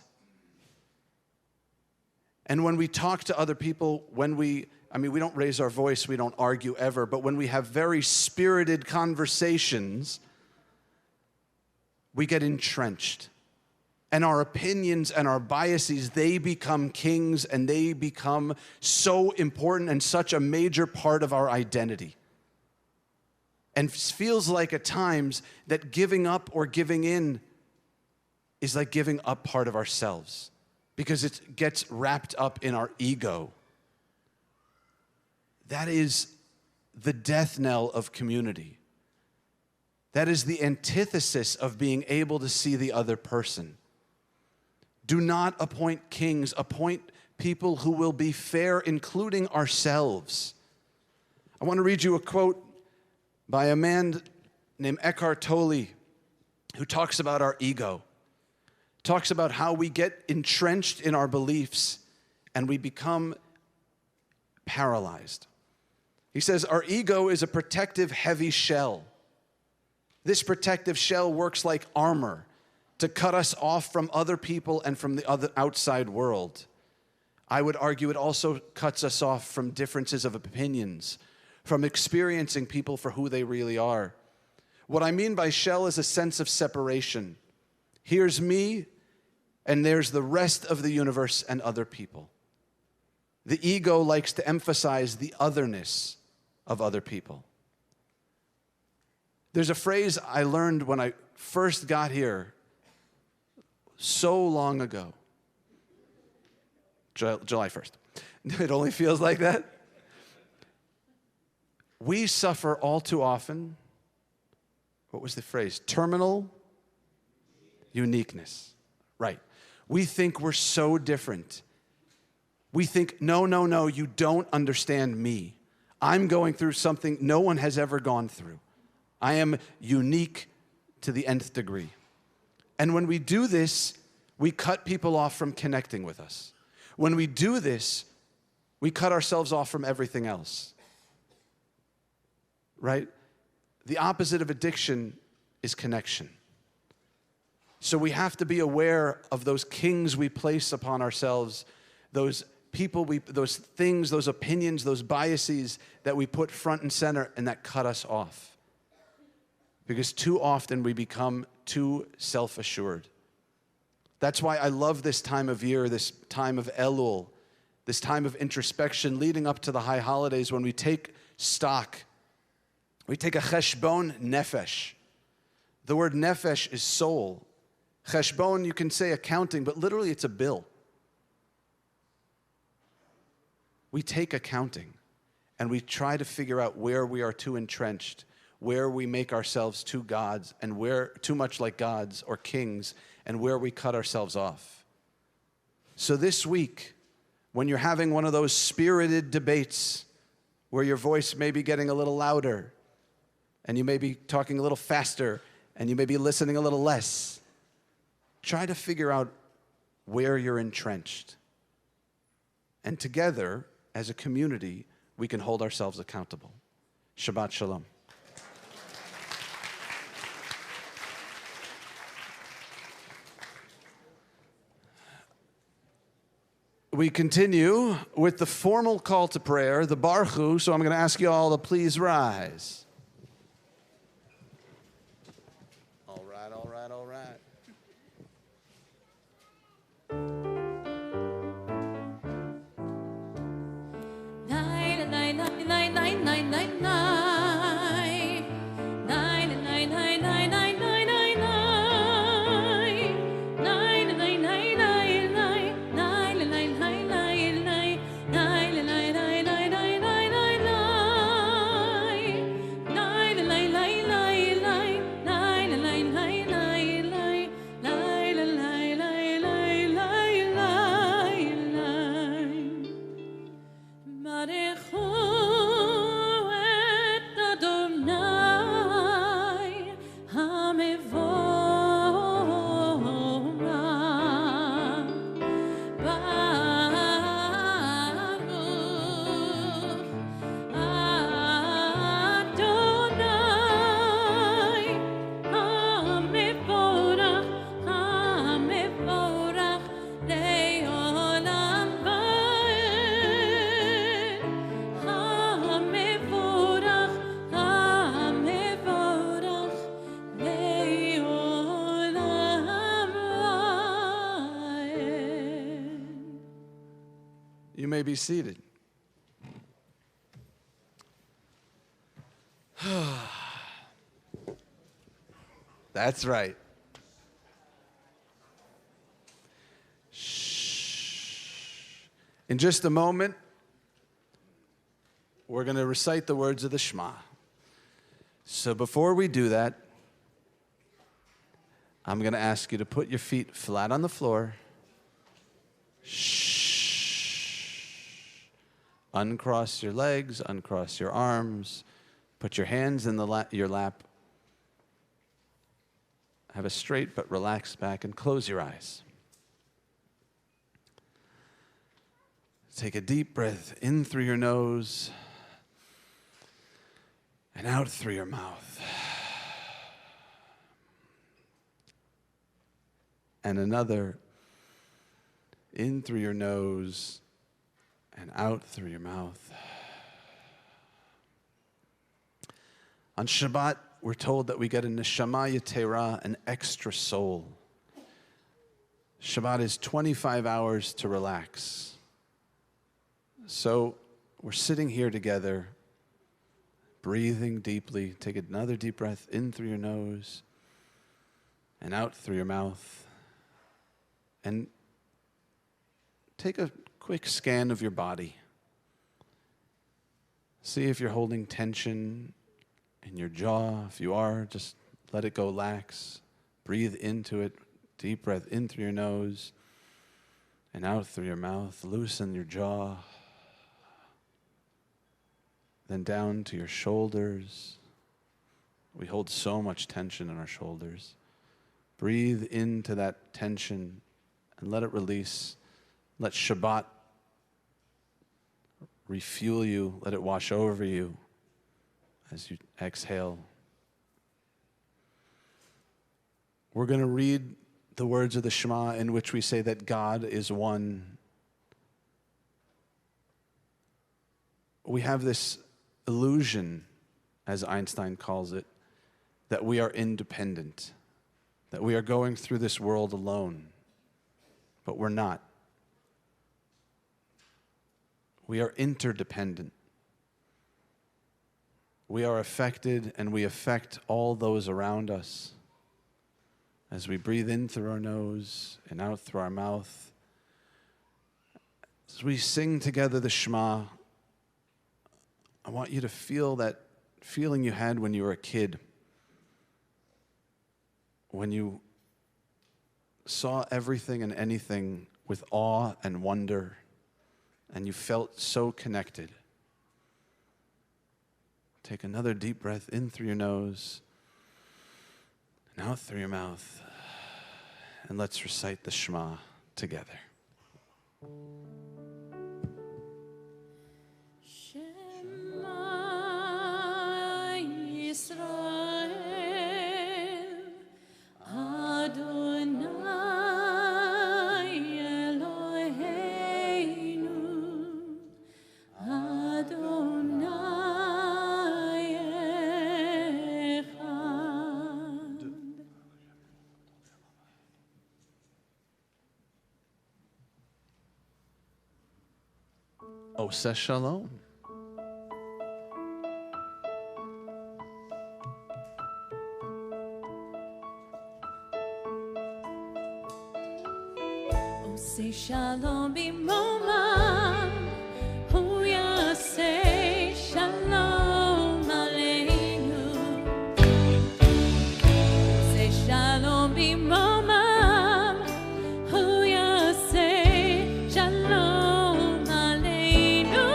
And when we talk to other people, we don't raise our voice, we don't argue ever, but when we have very spirited conversations, we get entrenched. And our opinions and our biases, they become kings, and they become so important and such a major part of our identity. And feels like at times that giving up or giving in is like giving up part of ourselves, because it gets wrapped up in our ego. That is the death knell of community. That is the antithesis of being able to see the other person. Do not appoint kings, appoint people who will be fair, including ourselves. I want to read you a quote by a man named Eckhart Tolle, who talks about our ego, talks about how we get entrenched in our beliefs and we become paralyzed. He says, our ego is a protective, heavy shell. This protective shell works like armor to cut us off from other people and from the other outside world. I would argue it also cuts us off from differences of opinions, from experiencing people for who they really are. What I mean by shell is a sense of separation. Here's me, and there's the rest of the universe and other people. The ego likes to emphasize the otherness of other people. There's a phrase I learned when I first got here so long ago. July 1st. It only feels like that. We suffer all too often, what was the phrase? Terminal uniqueness. Right. We think we're so different. We think, no, you don't understand me. I'm going through something no one has ever gone through. I am unique to the nth degree. And when we do this, we cut people off from connecting with us. When we do this, we cut ourselves off from everything else. Right? The opposite of addiction is connection. So we have to be aware of those kings we place upon ourselves, those people, those things, those opinions, those biases that we put front and center and that cut us off. Because too often we become too self-assured. That's why I love this time of year, this time of Elul, this time of introspection leading up to the high holidays when we take stock. We take a cheshbon nefesh. The word nefesh is soul. Cheshbon, you can say accounting, but literally it's a bill. We take accounting and we try to figure out where we are too entrenched, where we make ourselves too gods and where too much like gods or kings, and where we cut ourselves off. So this week, when you're having one of those spirited debates where your voice may be getting a little louder and you may be talking a little faster and you may be listening a little less, try to figure out where you're entrenched. And together, as a community, we can hold ourselves accountable. Shabbat Shalom. We continue with the formal call to prayer, the Baruch, so I'm going to ask you all to please rise. All right, all right, all right. Nine, nine, nine, nine, nine, nine, nine, nine. Nine, nine, nine, nine, nine, nine, nine, nine. Nine, nine, nine, nine, nine. Nine, nine, nine, nine, nine. You may be seated. That's right. Shh. In just a moment, we're going to recite the words of the Shema. So before we do that, I'm going to ask you to put your feet flat on the floor. Shh. Uncross your legs, uncross your arms. Put your hands in your lap. Have a straight but relaxed back and close your eyes. Take a deep breath in through your nose and out through your mouth. And another in through your nose and out through your mouth. On Shabbat, we're told that we get a neshama yetera, an extra soul. Shabbat is 25 hours to relax. So we're sitting here together, breathing deeply. Take another deep breath in through your nose and out through your mouth. And take a quick scan of your body. See if you're holding tension in your jaw. If you are, just let it go lax. Breathe into it. Deep breath in through your nose and out through your mouth. Loosen your jaw. Then down to your shoulders. We hold so much tension in our shoulders. Breathe into that tension and let it release. Let Shabbat refuel you. Let it wash over you as you exhale. We're going to read the words of the Shema in which we say that God is one. We have this illusion, as Einstein calls it, that we are independent, that we are going through this world alone, but we're not. We are interdependent. We are affected and we affect all those around us. As we breathe in through our nose and out through our mouth, as we sing together the Shema, I want you to feel that feeling you had when you were a kid, when you saw everything and anything with awe and wonder, and you felt so connected. Take another deep breath in through your nose and out through your mouth, and let's recite the Shema together. Shema Yisrael, Adonai Eloheinu, Adonai Echad. Oseh Shalom. Say shalom b'momam, hu yaseh shalom aleinu. Say shalom b'momam, hu yaseh shalom aleinu.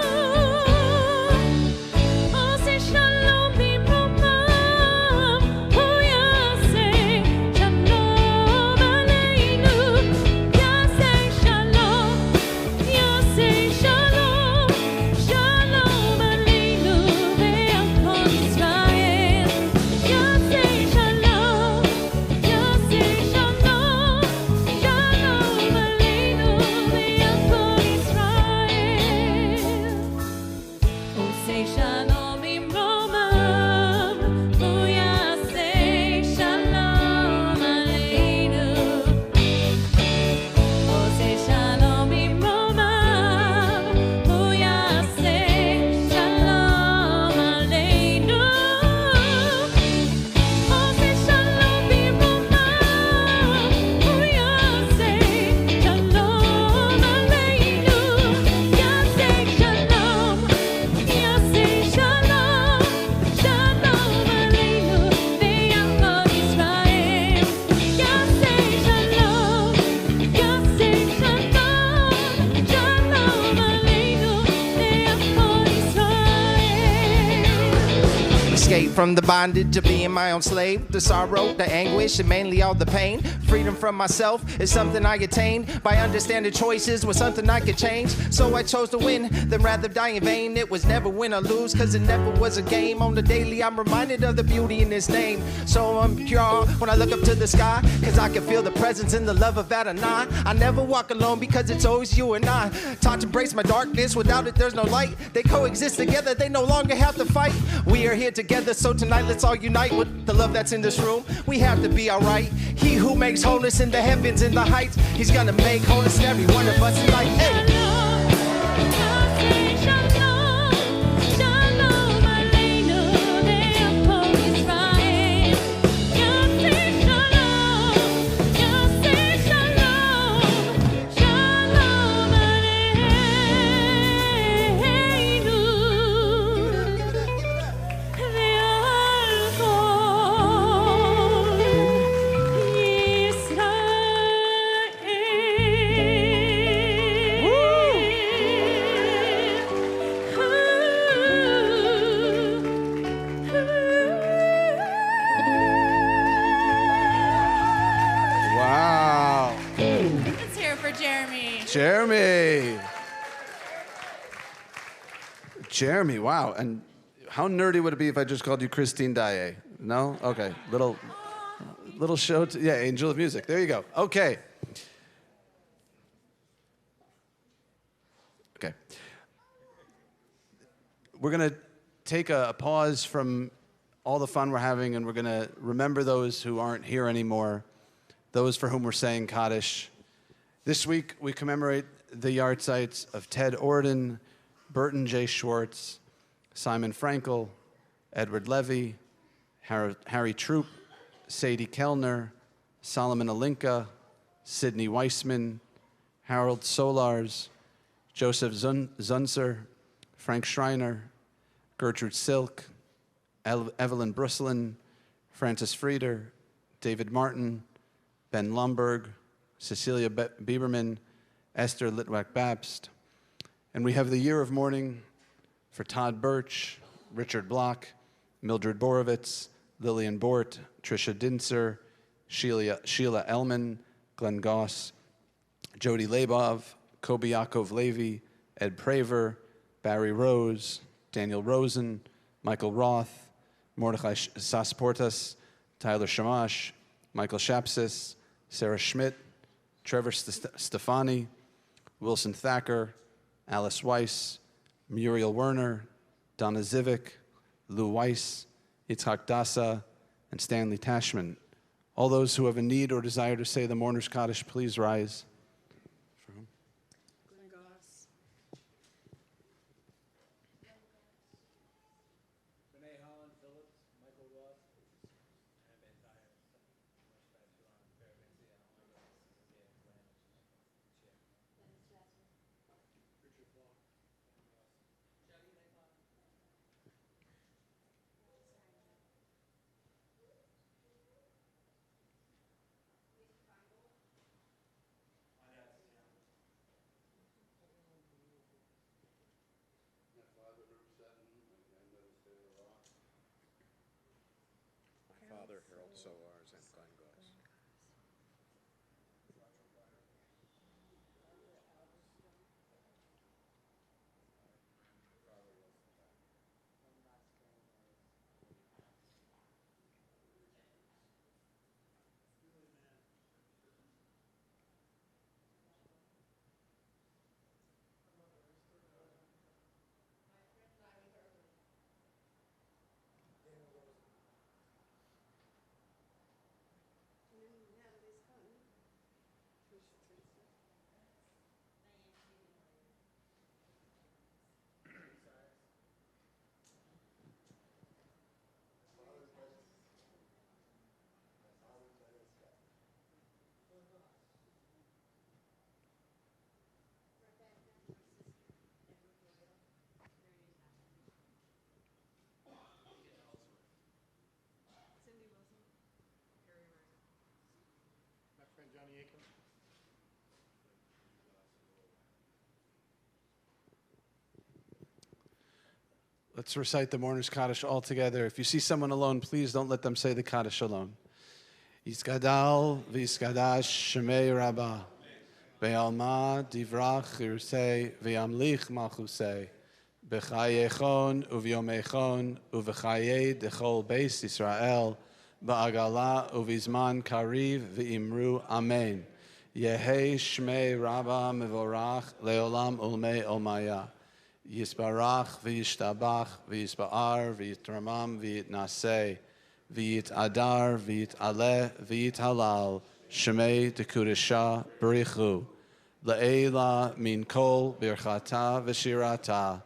Oh, say shalom b'momam, hu yaseh shalom aleinu. Yaseh shalom, yaseh Escape from the bondage of being my own slave. The sorrow, the anguish, and mainly all the pain. Freedom from myself is something I attained by understanding choices was something I could change. So I chose to win, then rather die in vain. It was never win or lose, cause it never was a game. On the daily, I'm reminded of the beauty in this name. So I'm pure when I look up to the sky, cause I can feel the presence and the love of Adonai. I never walk alone because it's always you and I. Taught to embrace my darkness, without it there's no light. They coexist together, they no longer have to fight. We are here together, so tonight let's all unite with the love that's in this room. We have to be alright. He who makes wholeness in the heavens and the heights, he's gonna make wholeness in every one of us tonight. Hey. Wow. Let's hear it for Jeremy. Jeremy, wow. And how nerdy would it be if I just called you Christine Daae? No? Okay. Little show. Yeah, Angel of Music. There you go. Okay. Okay. We're going to take a pause from all the fun we're having, and we're going to remember those who aren't here anymore, those for whom we're saying Kaddish. This week, we commemorate the yahrzeits of Ted Orden, Burton J. Schwartz, Simon Frankel, Edward Levy, Harry Troop, Sadie Kellner, Solomon Alinka, Sidney Weissman, Harold Solars, Joseph Zunzer, Frank Schreiner, Gertrude Silk, Evelyn Bruslin, Francis Frieder, David Martin, Ben Lumberg, Cecilia Bieberman, Esther Litwack-Babst. And we have the year of mourning for Todd Birch, Richard Block, Mildred Borovitz, Lillian Bort, Tricia Dinser, Sheila Ellman, Glenn Goss, Jody Labov, Kobiakov Levy, Ed Praver, Barry Rose, Daniel Rosen, Michael Roth, Mordechai Sasportas, Tyler Shamash, Michael Shapsis, Sarah Schmidt, Trevor Stefani, Wilson Thacker, Alice Weiss, Muriel Werner, Donna Zivic, Lou Weiss, Yitzhak Dasa, and Stanley Tashman. All those who have a need or desire to say the Mourner's Kaddish, please rise. Father Harold Solars and Glenn Goss. Let's recite the mourner's Kaddish all together. If you see someone alone, please don't let them say the Kaddish alone. Yiskadal v'yiskadash shemei rabbah. Be'alma divrach chirusei v'yamlich malchusei. B'chayechon uvyomechon uv'chaye dechol beis Yisrael. Ba'agala uvizman kariv v'imru amen. Yehi shmei rabbah mevorach leolam ulmei olmaya. Yisbarach v'yishtabach v'yisba'ar v'yitramam v'yitnaseh. V'yit adar, v'yit aleh, v'yit halal, shemei dekudesha b'richu, le'ela min kol birchata v'shirata,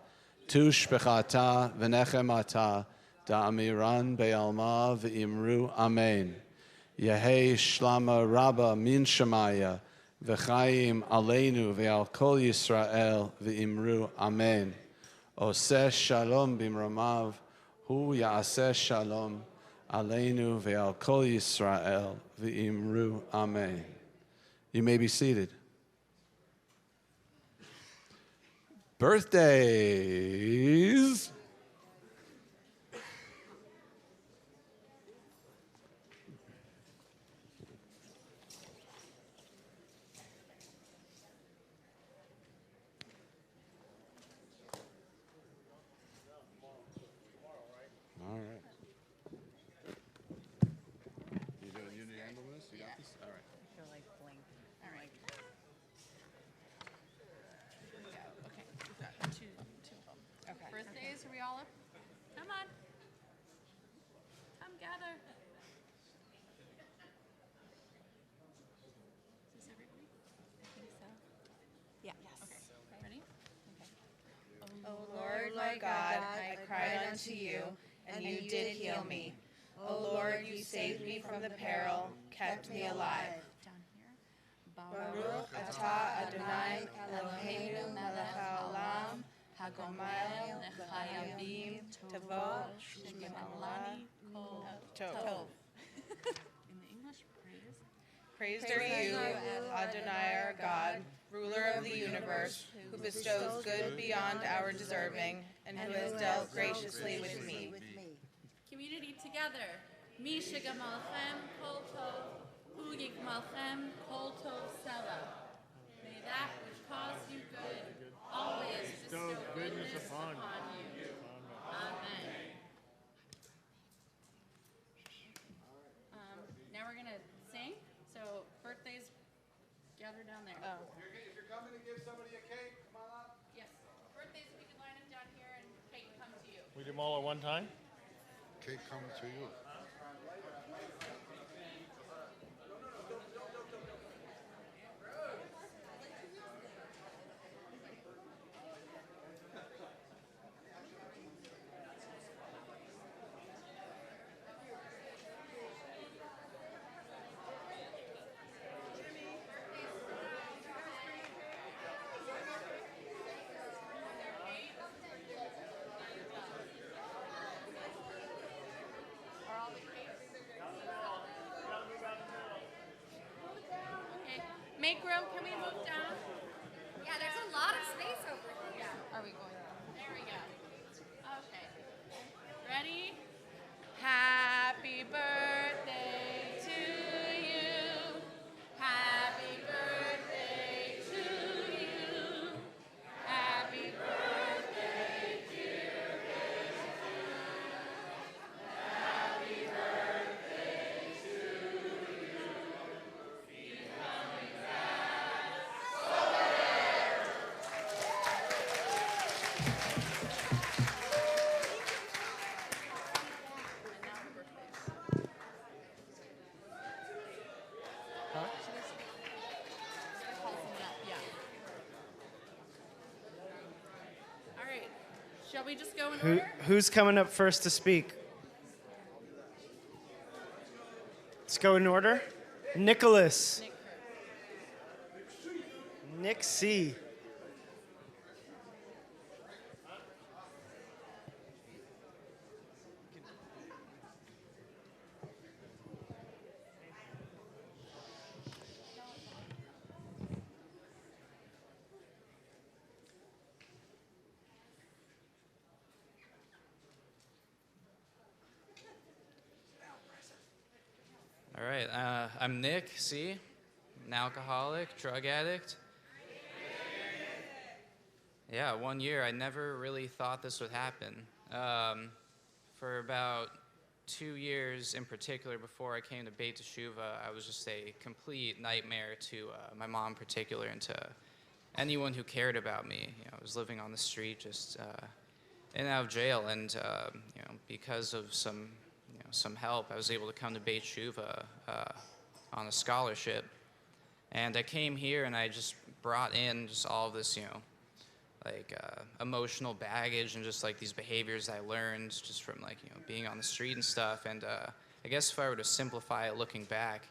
tushbechata v'nechemata, da'amiran be'alma v'imru amen. Yehei shlama rabba min shemaya, v'chayim aleinu v'al kol Yisrael v'imru amen. Oseh shalom b'mromav, hu ya'aseh shalom, Aleinu ve'al kol Yisrael v'imru amen. You may be seated. Birthdays. All right. You doing unity emblem list? You got this? All right. I feel like blank. All right. Here we go. Okay, we've got two of them. Okay. Birthdays, are we all up? Come on. Come gather. Is this everybody? I think so. Yeah. Yes. Okay. Ready? O Lord, my God, I cried unto you, and you did heal me. O Lord, you saved me from the peril, kept me alive. Down here. Baruch atah Adonai Eloheinu melech haolam, hagomayel lechayavim tavo shmemalani kol tov. In the English, Praise are you, Adonai our God, ruler of the universe, who bestows good beyond our deserving, and who has dealt graciously with me. Community together. Mi shigamalchem kol tov, hu yigmalchem kol tov sela. May that which caused you good always bestow goodness upon you. Amen. Now we're going to sing. So birthdays, gather down there. If you're coming to give somebody a cake, come on up. Yes. Birthdays, if you can line them down here and cake come to you. We do them all at one time? Cake coming to you. Okay. Make room. Can we move down? Yeah, there's a lot of space over here. Yeah. Are we going down? There we go. Okay. Ready? Happy birthday to you. Happy birthday to you. Happy birthday, dear Vincent. Happy birthday to you. Becoming fast. All right. Shall we just go in order? Who's coming up first to speak? Let's go in order. Nicholas. Nick C. All right, I'm Nick, an alcoholic, drug addict. Yeah, 1 year. I never really thought this would happen. For about 2 years in particular, before I came to Beit Teshuvah, I was just a complete nightmare to my mom in particular and to anyone who cared about me. I was living on the street, just in and out of jail, and because of some help, I was able to come to Beit Teshuvah on a scholarship. And I came here and I just brought in just all of this, emotional baggage and just like these behaviors I learned just from being on the street and stuff. And I guess if I were to simplify it looking back,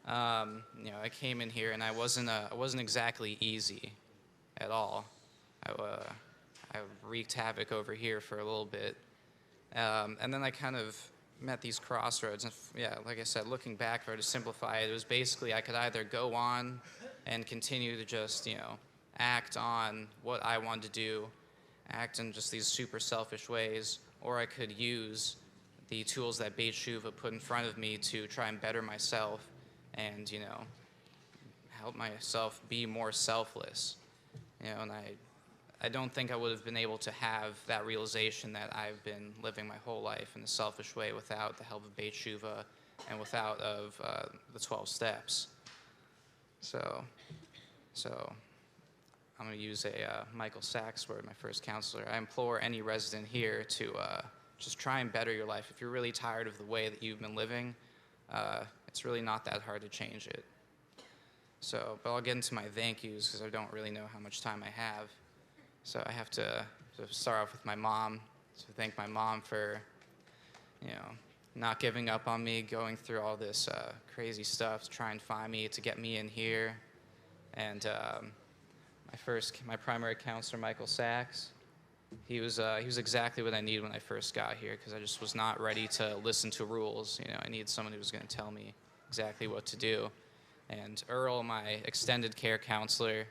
I came in here and I wasn't exactly easy at all. I wreaked havoc over here for a little bit. And then I kind of met these crossroads. And like I said, looking back, if I were to simplify it, it was basically I could either go on and continue to just, act on what I wanted to do, act in just these super selfish ways, or I could use the tools that Beit Teshuvah put in front of me to try and better myself and, help myself be more selfless. And I don't think I would have been able to have that realization that I've been living my whole life in a selfish way without the help of Beit Teshuvah and without of the 12 steps. So I'm going to use a Michael Sachs word, my first counselor. I implore any resident here to just try and better your life. If you're really tired of the way that you've been living, it's really not that hard to change it. But I'll get into my thank yous because I don't really know how much time I have. So I have to start off with my mom, to thank my mom for, not giving up on me, going through all this crazy stuff to try and find me, to get me in here. And my primary counselor, Michael Sachs, he was exactly what I needed when I first got here because I just was not ready to listen to rules. I needed someone who was going to tell me exactly what to do. And Earl, my extended care counselor,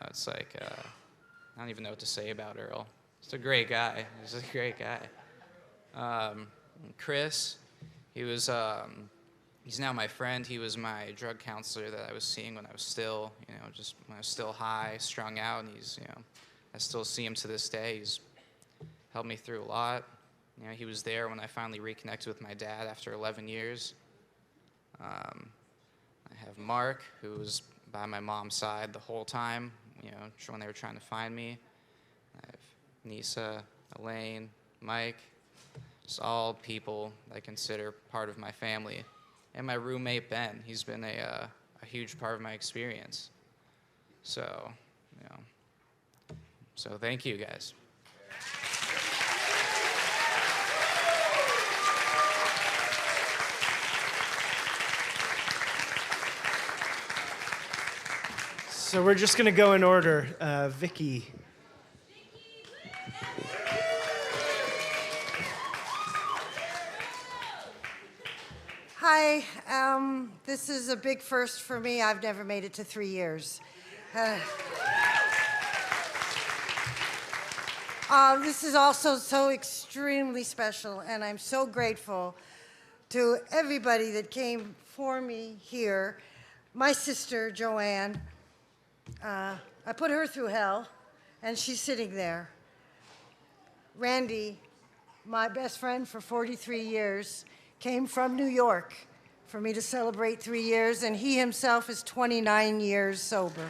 it's like I don't even know what to say about Earl. He's a great guy. He's a great guy. Chris, he's now my friend. He was my drug counselor that I was seeing when I was still, just when I was still high, strung out, and I still see him to this day. He's helped me through a lot. He was there when I finally reconnected with my dad after 11 years. I have Mark, who was by my mom's side the whole time, when they were trying to find me. I have Nisa, Elaine, Mike, just all people I consider part of my family. And my roommate, Ben, he's been a huge part of my experience. So thank you, guys. So we're just going to go in order. Vicky. Hi, this is a big first for me. I've never made it to 3 years. This is also so extremely special, and I'm so grateful to everybody that came for me here. My sister, Joanne, I put her through hell, and she's sitting there. Randy, my best friend for 43 years, came from New York for me to celebrate 3 years, and he himself is 29 years sober.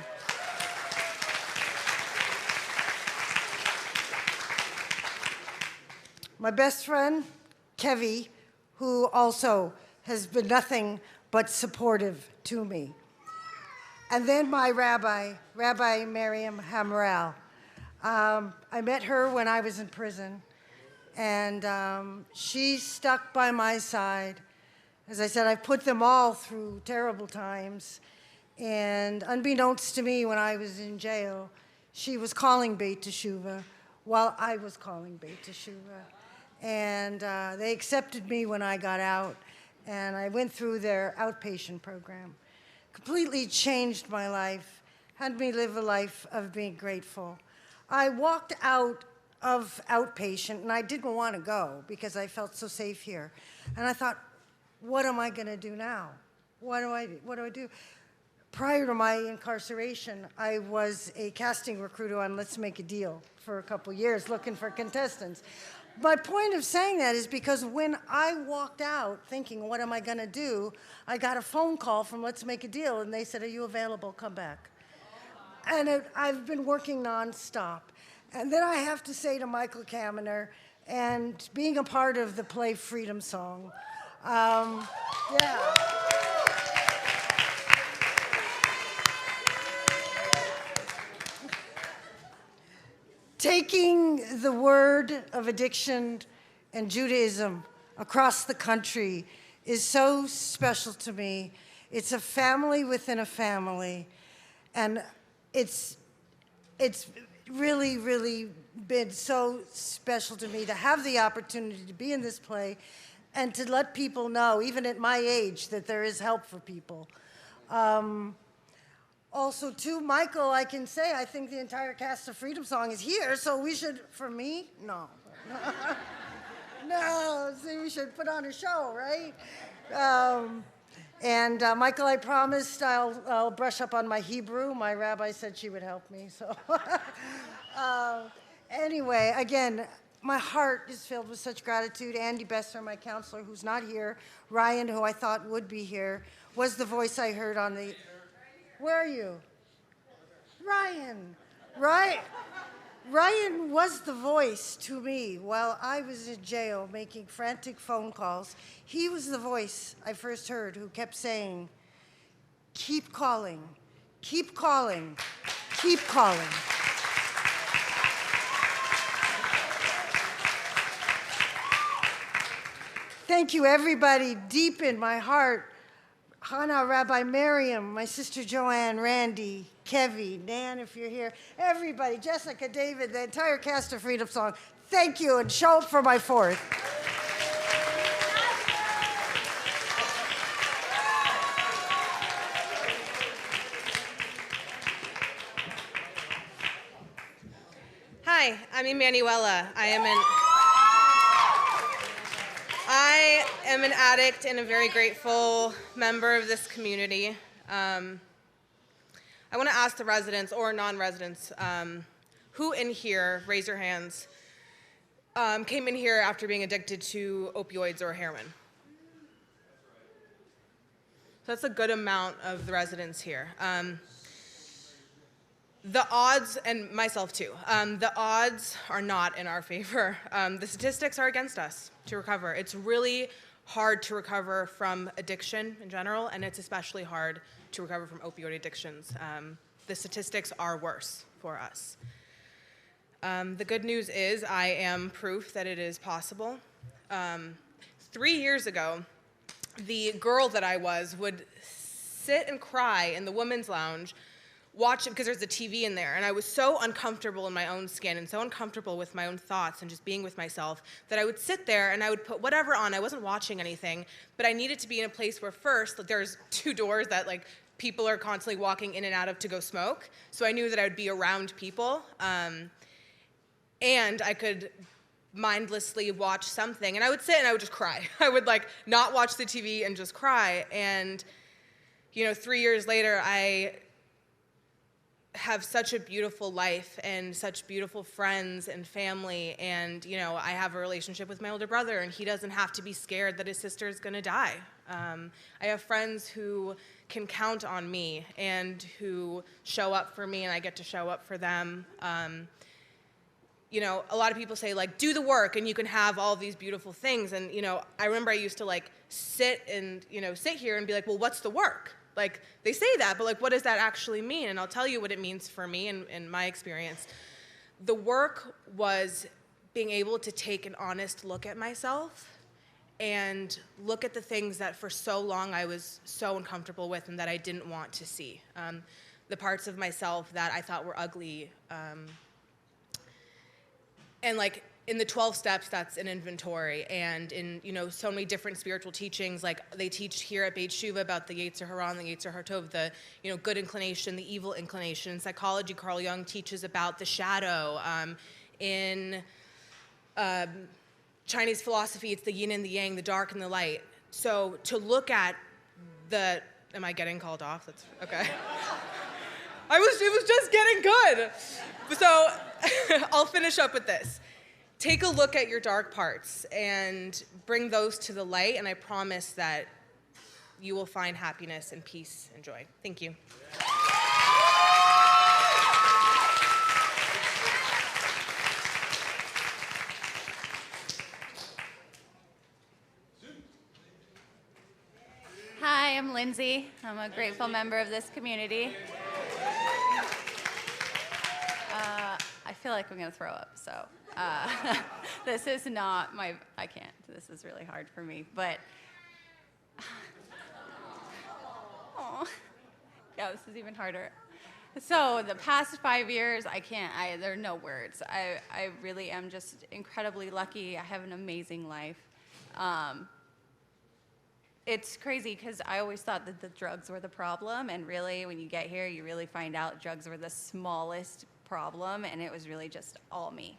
My best friend, Kevy, who also has been nothing but supportive to me. And then my rabbi, Rabbi Miriam Hamral. I met her when I was in prison, and she stuck by my side. As I said, I put them all through terrible times, and unbeknownst to me when I was in jail, she was calling Beit Teshuvah while I was calling Beit Teshuvah. And they accepted me when I got out, and I went through their outpatient program. Completely changed my life, had me live a life of being grateful. I walked out of outpatient, and I didn't want to go because I felt so safe here. And I thought, what am I going to do now? What do I do? Prior to my incarceration, I was a casting recruiter on Let's Make a Deal for a couple years looking for contestants. My point of saying that is because when I walked out thinking, what am I going to do, I got a phone call from Let's Make a Deal, and they said, are you available? Come back. And I've been working nonstop. And then I have to say to Michael Kaminer, and being a part of the play Freedom Song, yeah. Taking the word of addiction and Judaism across the country is so special to me. It's a family within a family, and it's really, really been so special to me to have the opportunity to be in this play and to let people know, even at my age, that there is help for people. Also, to Michael, I can say I think the entire cast of Freedom Song is here, so we should, for me, no. No, see, we should put on a show, right? Michael, I promised I'll brush up on my Hebrew. My rabbi said she would help me, so. Anyway, again, my heart is filled with such gratitude. Andy Besser, my counselor, who's not here, Ryan, who I thought would be here, was the voice I heard on the... Where are you? Ryan. Ryan was the voice to me while I was in jail making frantic phone calls. He was the voice I first heard who kept saying, keep calling, keep calling, keep calling. Thank you, everybody, deep in my heart. Hannah, Rabbi Miriam, my sister Joanne, Randy, Kevy, Nan, if you're here, everybody, Jessica, David, the entire cast of Freedom Song, thank you, and show up for my fourth. Hi, I'm Emanuela. I am an addict and a very grateful member of this community. I want to ask the residents or non-residents, who in here, raise your hands, came in here after being addicted to opioids or heroin? So that's a good amount of the residents here. The odds, and myself too, the odds are not in our favor. The statistics are against us to recover. It's really hard to recover from addiction in general, and it's especially hard to recover from opioid addictions. The statistics are worse for us. The good news is I am proof that it is possible. 3 years ago, the girl that I was would sit and cry in the women's lounge, watch it because there's a TV in there, and I was so uncomfortable in my own skin and so uncomfortable with my own thoughts and just being with myself that I would sit there and I would put whatever on. I wasn't watching anything, but I needed to be in a place where first, there's 2 doors that people are constantly walking in and out of to go smoke, so I knew that I would be around people, and I could mindlessly watch something, and I would sit and I would just cry. I would not watch the TV and just cry, and 3 years later, I have such a beautiful life and such beautiful friends and family, and I have a relationship with my older brother, and he doesn't have to be scared that his sister is going to die. I have friends who can count on me and who show up for me, and I get to show up for them. A lot of people say do the work and you can have all these beautiful things, and I remember I used to sit here and be like, well, what's the work? They say that, but what does that actually mean? And I'll tell you what it means for me in my experience. The work was being able to take an honest look at myself and look at the things that for so long I was so uncomfortable with and that I didn't want to see. The parts of myself that I thought were ugly. And in the 12 steps, that's an inventory, and in so many different spiritual teachings, they teach here at Beit Shuva about the Yetzer Hara and the Yetzer Hatov, the good inclination, the evil inclination. In psychology, Carl Jung teaches about the shadow. In Chinese philosophy, it's the yin and the yang, the dark and the light. So to look at the, am I getting called off? That's okay. It was just getting good. So I'll finish up with this. Take a look at your dark parts and bring those to the light, and I promise that you will find happiness and peace and joy. Thank you. Hi, I'm Lindsay. I'm a grateful member of this community. I feel like I'm going to throw up, so this is not my, I can't. This is really hard for me, but, oh, yeah, this is even harder. So the past 5 years, there are no words. I really am just incredibly lucky. I have an amazing life. It's crazy because I always thought that the drugs were the problem, and really, when you get here, you really find out drugs were the smallest problem, and it was really just all me.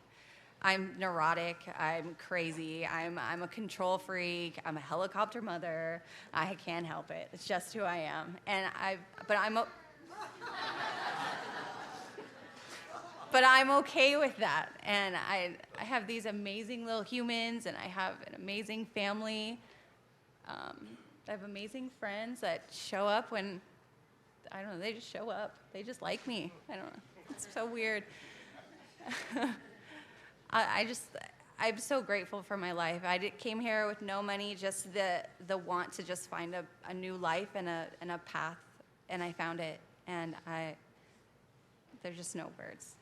I'm neurotic, I'm crazy, I'm a control freak, I'm a helicopter mother. I can't help it. It's just who I am. But I'm okay with that. And I have these amazing little humans, and I have an amazing family. I have amazing friends that show up when, I don't know, they just show up. They just like me. I don't know. It's so weird. I'm so grateful for my life. Came here with no money, just the want to just find a new life and a path, and I found it. And there's just no words.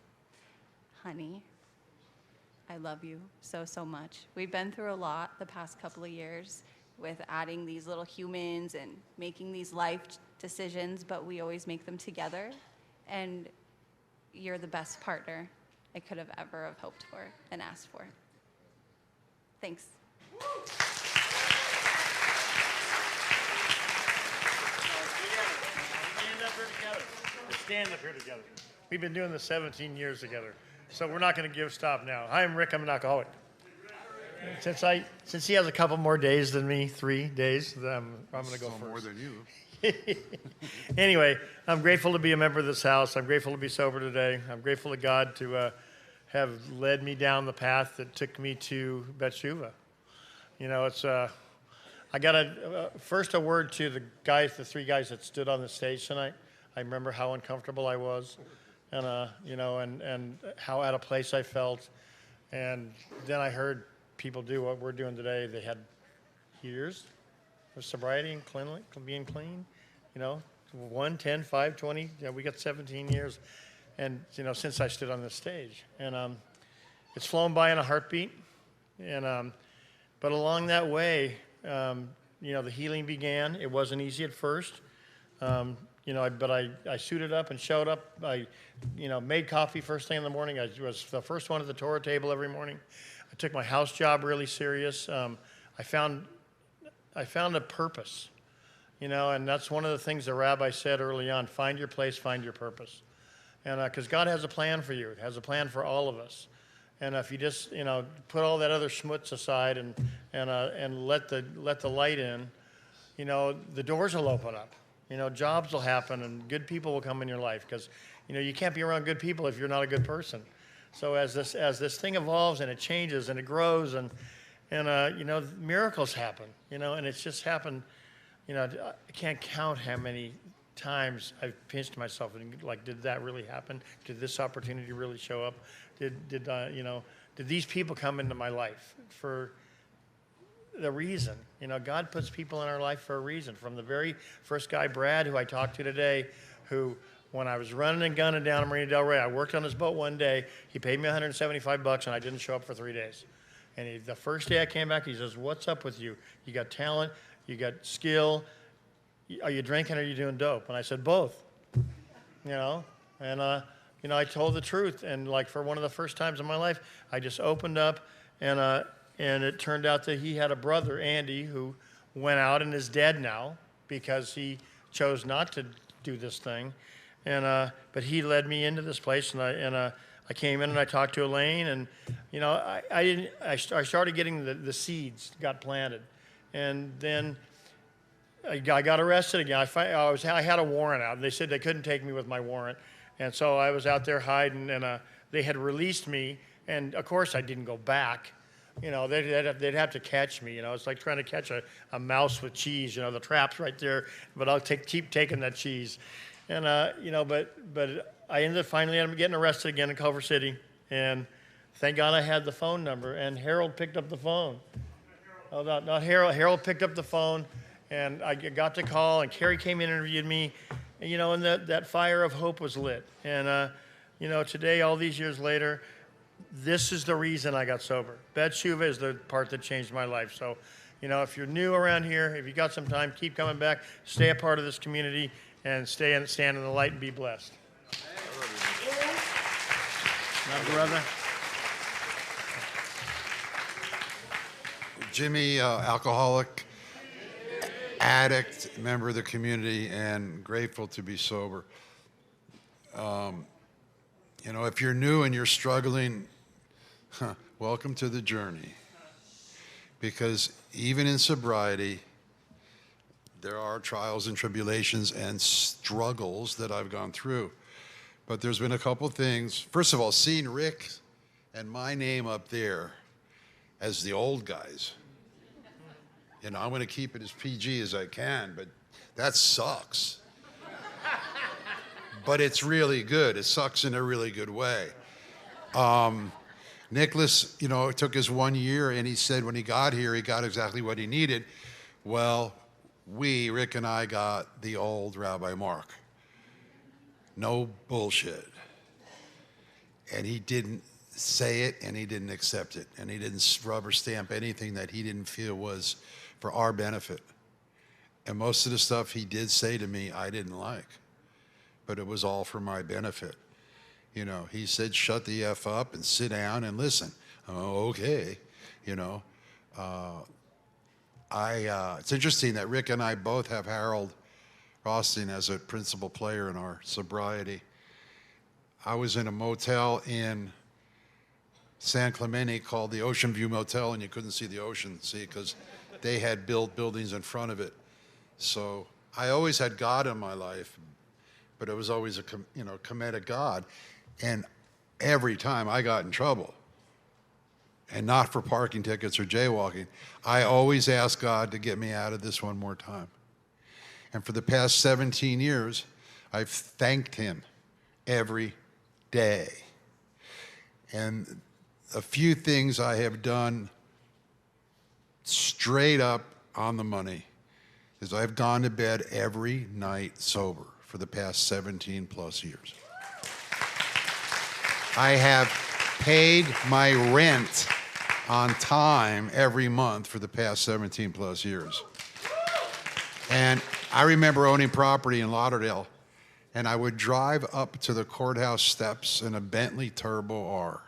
Honey, I love you so, so much. We've been through a lot the past couple of years with adding these little humans and making these life decisions, but we always make them together. And you're the best partner I could have ever have hoped for and asked for. Thanks. Let's stand up here together. We've been doing this 17 years together, so we're not going to stop now. Hi, I'm Rick. I'm an alcoholic. Since he has a couple more days than me, 3 days, I'm going to go first. More than you. Anyway, I'm grateful to be a member of this house. I'm grateful to be sober today. I'm grateful to God to have led me down the path that took me to Betshuva. You know, it's I got first a word to the three guys that stood on the stage tonight. I remember how uncomfortable I was, and you know, and how out of place I felt. And then I heard people do what we're doing today. They had years of sobriety and being clean, you know, 1, 10, 5, 20, you know, we got 17 years, and, you know, since I stood on this stage. And it's flown by in a heartbeat, and, but along that way, you know, the healing began. It wasn't easy at first, you know, but I suited up and showed up. I, you know, made coffee first thing in the morning. I was the first one at the Torah table every morning. I took my house job really serious. I found a purpose, you know, and that's one of the things the rabbi said early on: find your place, find your purpose. And because God has a plan for you, has a plan for all of us. And if you just, you know, put all that other schmutz aside and let the light in, you know, the doors will open up. You know, jobs will happen and good people will come in your life, because, you know, you can't be around good people if you're not a good person. So as this thing evolves and it changes and it grows and you know, miracles happen, you know, and it's just happened, you know, I can't count how many times I've pinched myself and like, did that really happen? Did this opportunity really show up? Did you know, did these people come into my life for the reason? You know, God puts people in our life for a reason. From the very first guy, Brad, who I talked to today, who, when I was running and gunning down in Marina Del Rey, I worked on his boat one day. He paid me $175 and I didn't show up for 3 days. And the first day I came back, he says, "What's up with you? You got talent, you got skill. Are you drinking or are you doing dope?" And I said, "Both." You know, and you know, I told the truth. And like, for one of the first times in my life, I just opened up, and it turned out that he had a brother, Andy, who went out and is dead now because he chose not to do this thing. And but he led me into this place, and I came in and I talked to Elaine, and, you know, I started getting the seeds got planted. And then I got arrested again. I had a warrant out. They said they couldn't take me with my warrant. And so I was out there hiding, and they had released me. And of course, I didn't go back. You know, they'd have to catch me. You know, it's like trying to catch a mouse with cheese. You know, the trap's right there, but I'll keep taking that cheese. And, you know, but I ended up getting arrested again in Culver City. And thank God I had the phone number. And Harold picked up the phone. Oh, not Harold. Harold picked up the phone. And I got the call, and Carrie came in and interviewed me. And, you know, and that fire of hope was lit. And, you know, today, all these years later, this is the reason I got sober. Bet Shuva is the part that changed my life. So, you know, if you're new around here, if you got some time, keep coming back, stay a part of this community, and stand in the light and be blessed. My brother. Jimmy, alcoholic, addict, member of the community, and grateful to be sober. You know, if you're new and you're struggling, welcome to the journey. Because even in sobriety, there are trials and tribulations and struggles that I've gone through. But there's been a couple things. First of all, seeing Rick and my name up there as the old guys. You know, I'm going to keep it as PG as I can, but that sucks. But it's really good. It sucks in a really good way. Nicholas, you know, it took us 1 year, and he said when he got here, he got exactly what he needed. Well, Rick and I, got the old Rabbi Mark. No bullshit. And he didn't say it, and he didn't accept it, and he didn't rubber stamp anything that he didn't feel was for our benefit. And most of the stuff he did say to me, I didn't like. But it was all for my benefit. You know, he said, shut the F up and sit down and listen. Oh, okay. You know, it's interesting that Rick and I both have Harold Rothstein as a principal player in our sobriety. I was in a motel in San Clemente called the Ocean View Motel, and you couldn't see the ocean, because they had built buildings in front of it. So I always had God in my life, but it was always a committed God. And every time I got in trouble, and not for parking tickets or jaywalking, I always asked God to get me out of this one more time. And for the past 17 years, I've thanked him every day. And a few things I have done straight up on the money is I've gone to bed every night sober for the past 17 plus years. I have paid my rent on time every month for the past 17 plus years. And I remember owning property in Lauderdale, and I would drive up to the courthouse steps in a Bentley Turbo R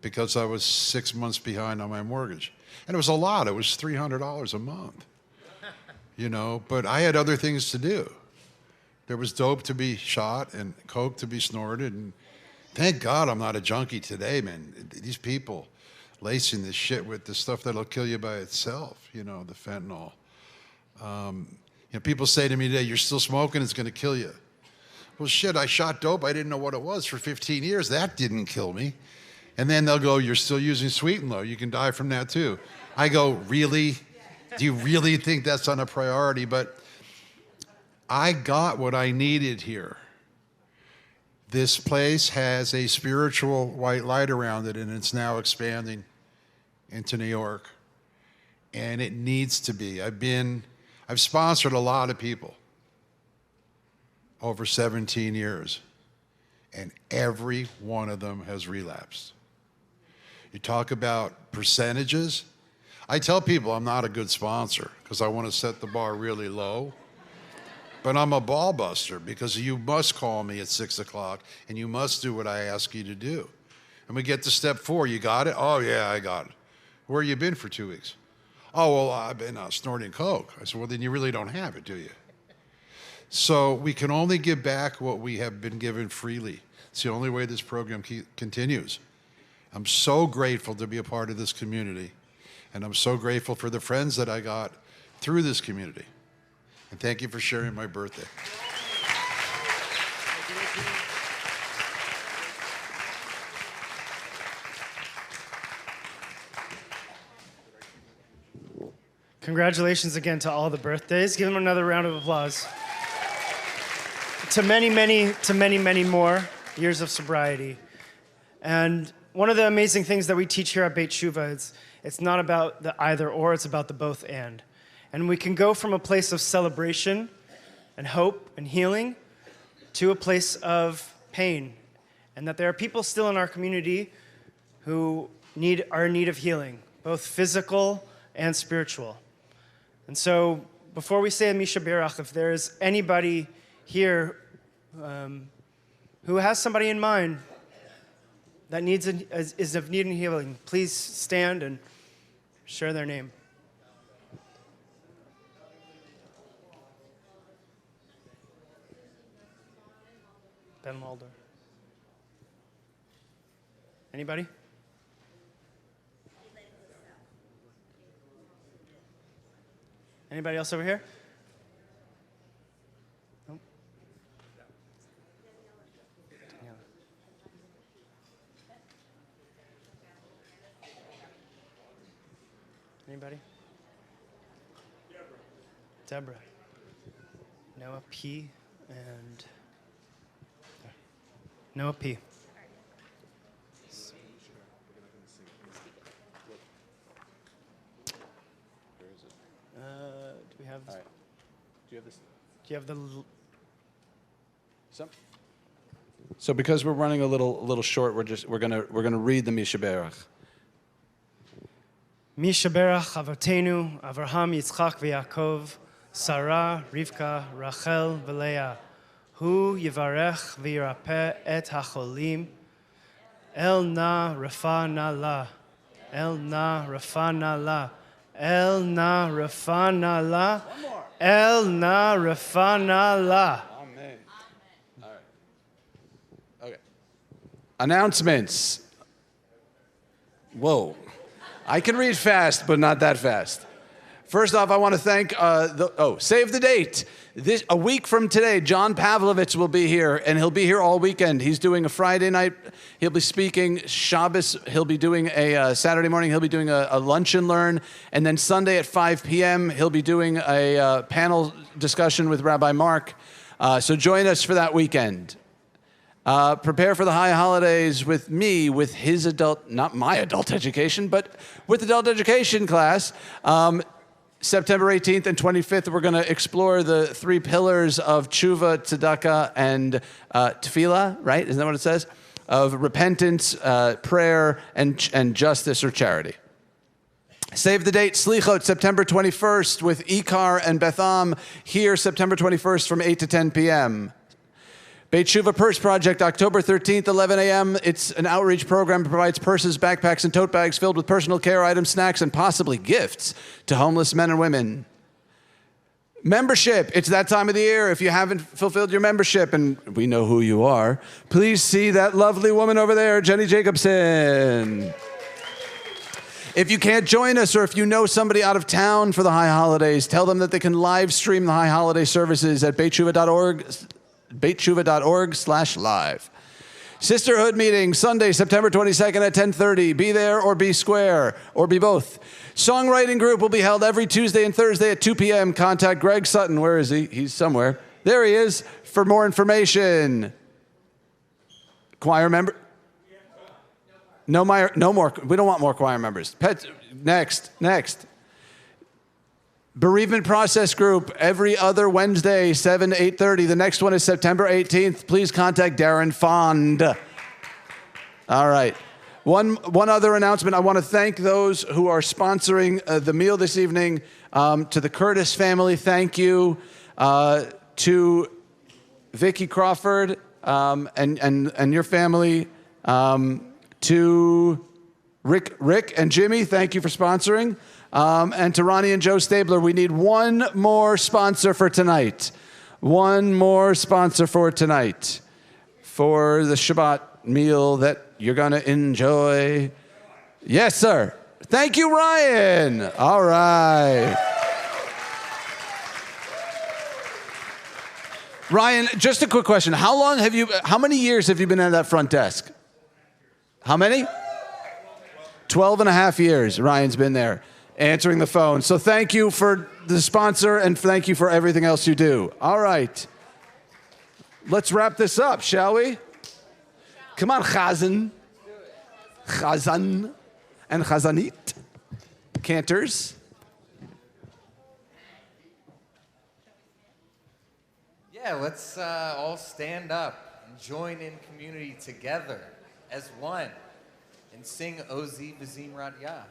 because I was 6 months behind on my mortgage. And it was a lot. It was $300 a month, you know, but I had other things to do. There was dope to be shot and coke to be snorted, and thank God I'm not a junkie today, man. These people lacing this shit with the stuff that'll kill you by itself, you know, the fentanyl. You know, people say to me today, you're still smoking, it's going to kill you. Well, shit, I shot dope. I didn't know what it was for 15 years. That didn't kill me. And then they'll go, you're still using sweet and low. You can die from that too. I go, really? Do you really think that's on a priority? But I got what I needed here. This place has a spiritual white light around it, and it's now expanding into New York. And it needs to be. I've sponsored a lot of people over 17 years, and every one of them has relapsed. You talk about percentages. I tell people I'm not a good sponsor because I want to set the bar really low. But I'm a ball buster because you must call me at 6 o'clock and you must do what I ask you to do. And we get to step 4. You got it? Oh, yeah, I got it. Where you been for 2 weeks? Oh, well, I've been snorting coke. I said, well, then you really don't have it, do you? So we can only give back what we have been given freely. It's the only way this program continues. I'm so grateful to be a part of this community. And I'm so grateful for the friends that I got through this community. And thank you for sharing my birthday. Congratulations again to all the birthdays. Give them another round of applause. To many, many more years of sobriety. And one of the amazing things that we teach here at Beit Tshuva is it's not about the either or, it's about the both and. And we can go from a place of celebration and hope and healing to a place of pain. And that there are people still in our community who are in need of healing, both physical and spiritual. And so before we say a Misha Berach, if there is anybody here who has somebody in mind that is of need and healing, please stand and share their name. Ben Mulder. Anybody? Anybody else over here? Nope. Anybody? Deborah. Noah P. and Noah P. Do we have? All right. Do you have this? Do you have the? So because we're running a little short, we're gonna read the Misha Berach. Misha Berach Avotenu Avraham Yitzchak v'Yaakov Sarah Rivka Rachel v'Leah Hu Yivarech v'Yirapeh et hacholim El na refa na la El na refa na la El na refa na la El na refa na la. Amen. All right. Okay. Announcements. Whoa. I can read fast, but not that fast. First off, I want to thank, save the date. A week from today, John Pavlovich will be here, and he'll be here all weekend. He's doing a Friday night. He'll be speaking Shabbos. He'll be doing a Saturday morning. He'll be doing a lunch and learn. And then Sunday at 5 p.m., he'll be doing a panel discussion with Rabbi Mark. So join us for that weekend. Prepare for the high holidays with me, with his not my adult education, but with adult education class. September 18th and 25th, we're going to explore the 3 pillars of tshuva, tzedakah, and tefillah, right? Isn't that what it says? Of repentance, prayer, and justice or charity. Save the date, Slichot, September 21st with Ikar and Betham here September 21st from 8 to 10 p.m. Beit Tshuva Purse Project, October 13th, 11 a.m. It's an outreach program that provides purses, backpacks, and tote bags filled with personal care items, snacks, and possibly gifts to homeless men and women. Membership, it's that time of the year. If you haven't fulfilled your membership, and we know who you are, please see that lovely woman over there, Jenny Jacobson. If you can't join us, or if you know somebody out of town for the high holidays, tell them that they can live stream the high holiday services at beitshuva.org/live. Sisterhood meeting, Sunday, September 22nd at 10:30. Be there or be square, or be both. Songwriting group will be held every Tuesday and Thursday at 2 p.m. Contact Greg Sutton. Where is he? He's somewhere. There he is for more information. Choir member? No more. We don't want more choir members. Next. Bereavement process group every other Wednesday, 7 to 8:30. The next one is September 18th. Please contact Darren Fond. All right. One other announcement. I want to thank those who are sponsoring the meal this evening. To the Curtis family, thank you. To Vicky Crawford and your family. To Rick and Jimmy, thank you for sponsoring. And to Ronnie and Joe Stabler, we need one more sponsor for tonight. One more sponsor for tonight. For the Shabbat meal that you're going to enjoy. Yes, sir. Thank you, Ryan. All right. Ryan, just a quick question. How many years have you been at that front desk? How many? 12 and a half years Ryan's been there answering the phone. So thank you for the sponsor and thank you for everything else you do. All right. Let's wrap this up, shall we? Come on, Chazan. Chazan and Chazanit. Cantors. Yeah, let's all stand up and join in community together as one and sing Ozi Vizim Radia.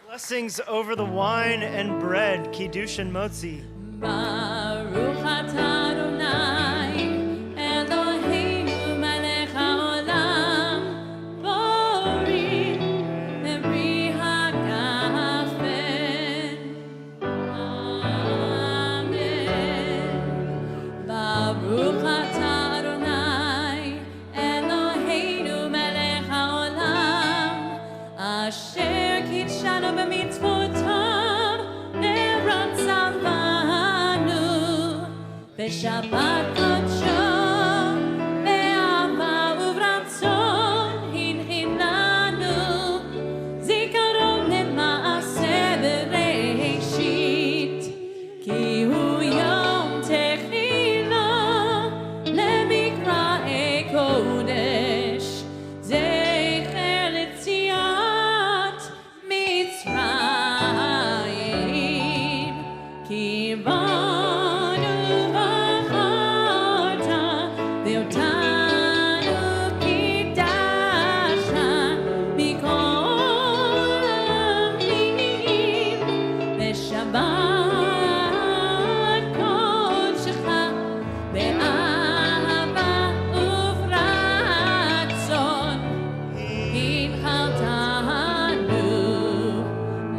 Blessings over the wine and bread, Kiddush and Motzi. Baruch atah Adonai, Eloheinu melech haolam, bori b'bri hagafen. Amen. Baruch atah Adonai, Eloheinu melech haolam, asher kitshanu b'mitzvotav, v'rantzavanu b'shabbat kodsho, be'ava u'v'ratzon hinchinanu, zikaron le'maaseh bereishit, ki hu yom techila lemikra'e kodesh, zecher letziat Mitzrayim, ki banu v'charta ve'otanu kidasha mikol haminim v'shabbat kodshecha be'ahava u'v'ratzon hinchaltanu.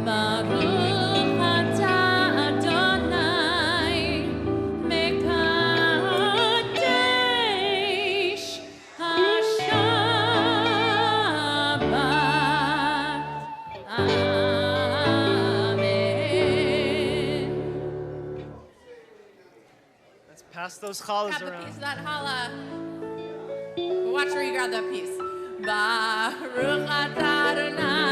Baruch atah Adonai Pass those challahs Grab the around. piece of that challah. Watch where you grab that piece. Baruch atah Adonai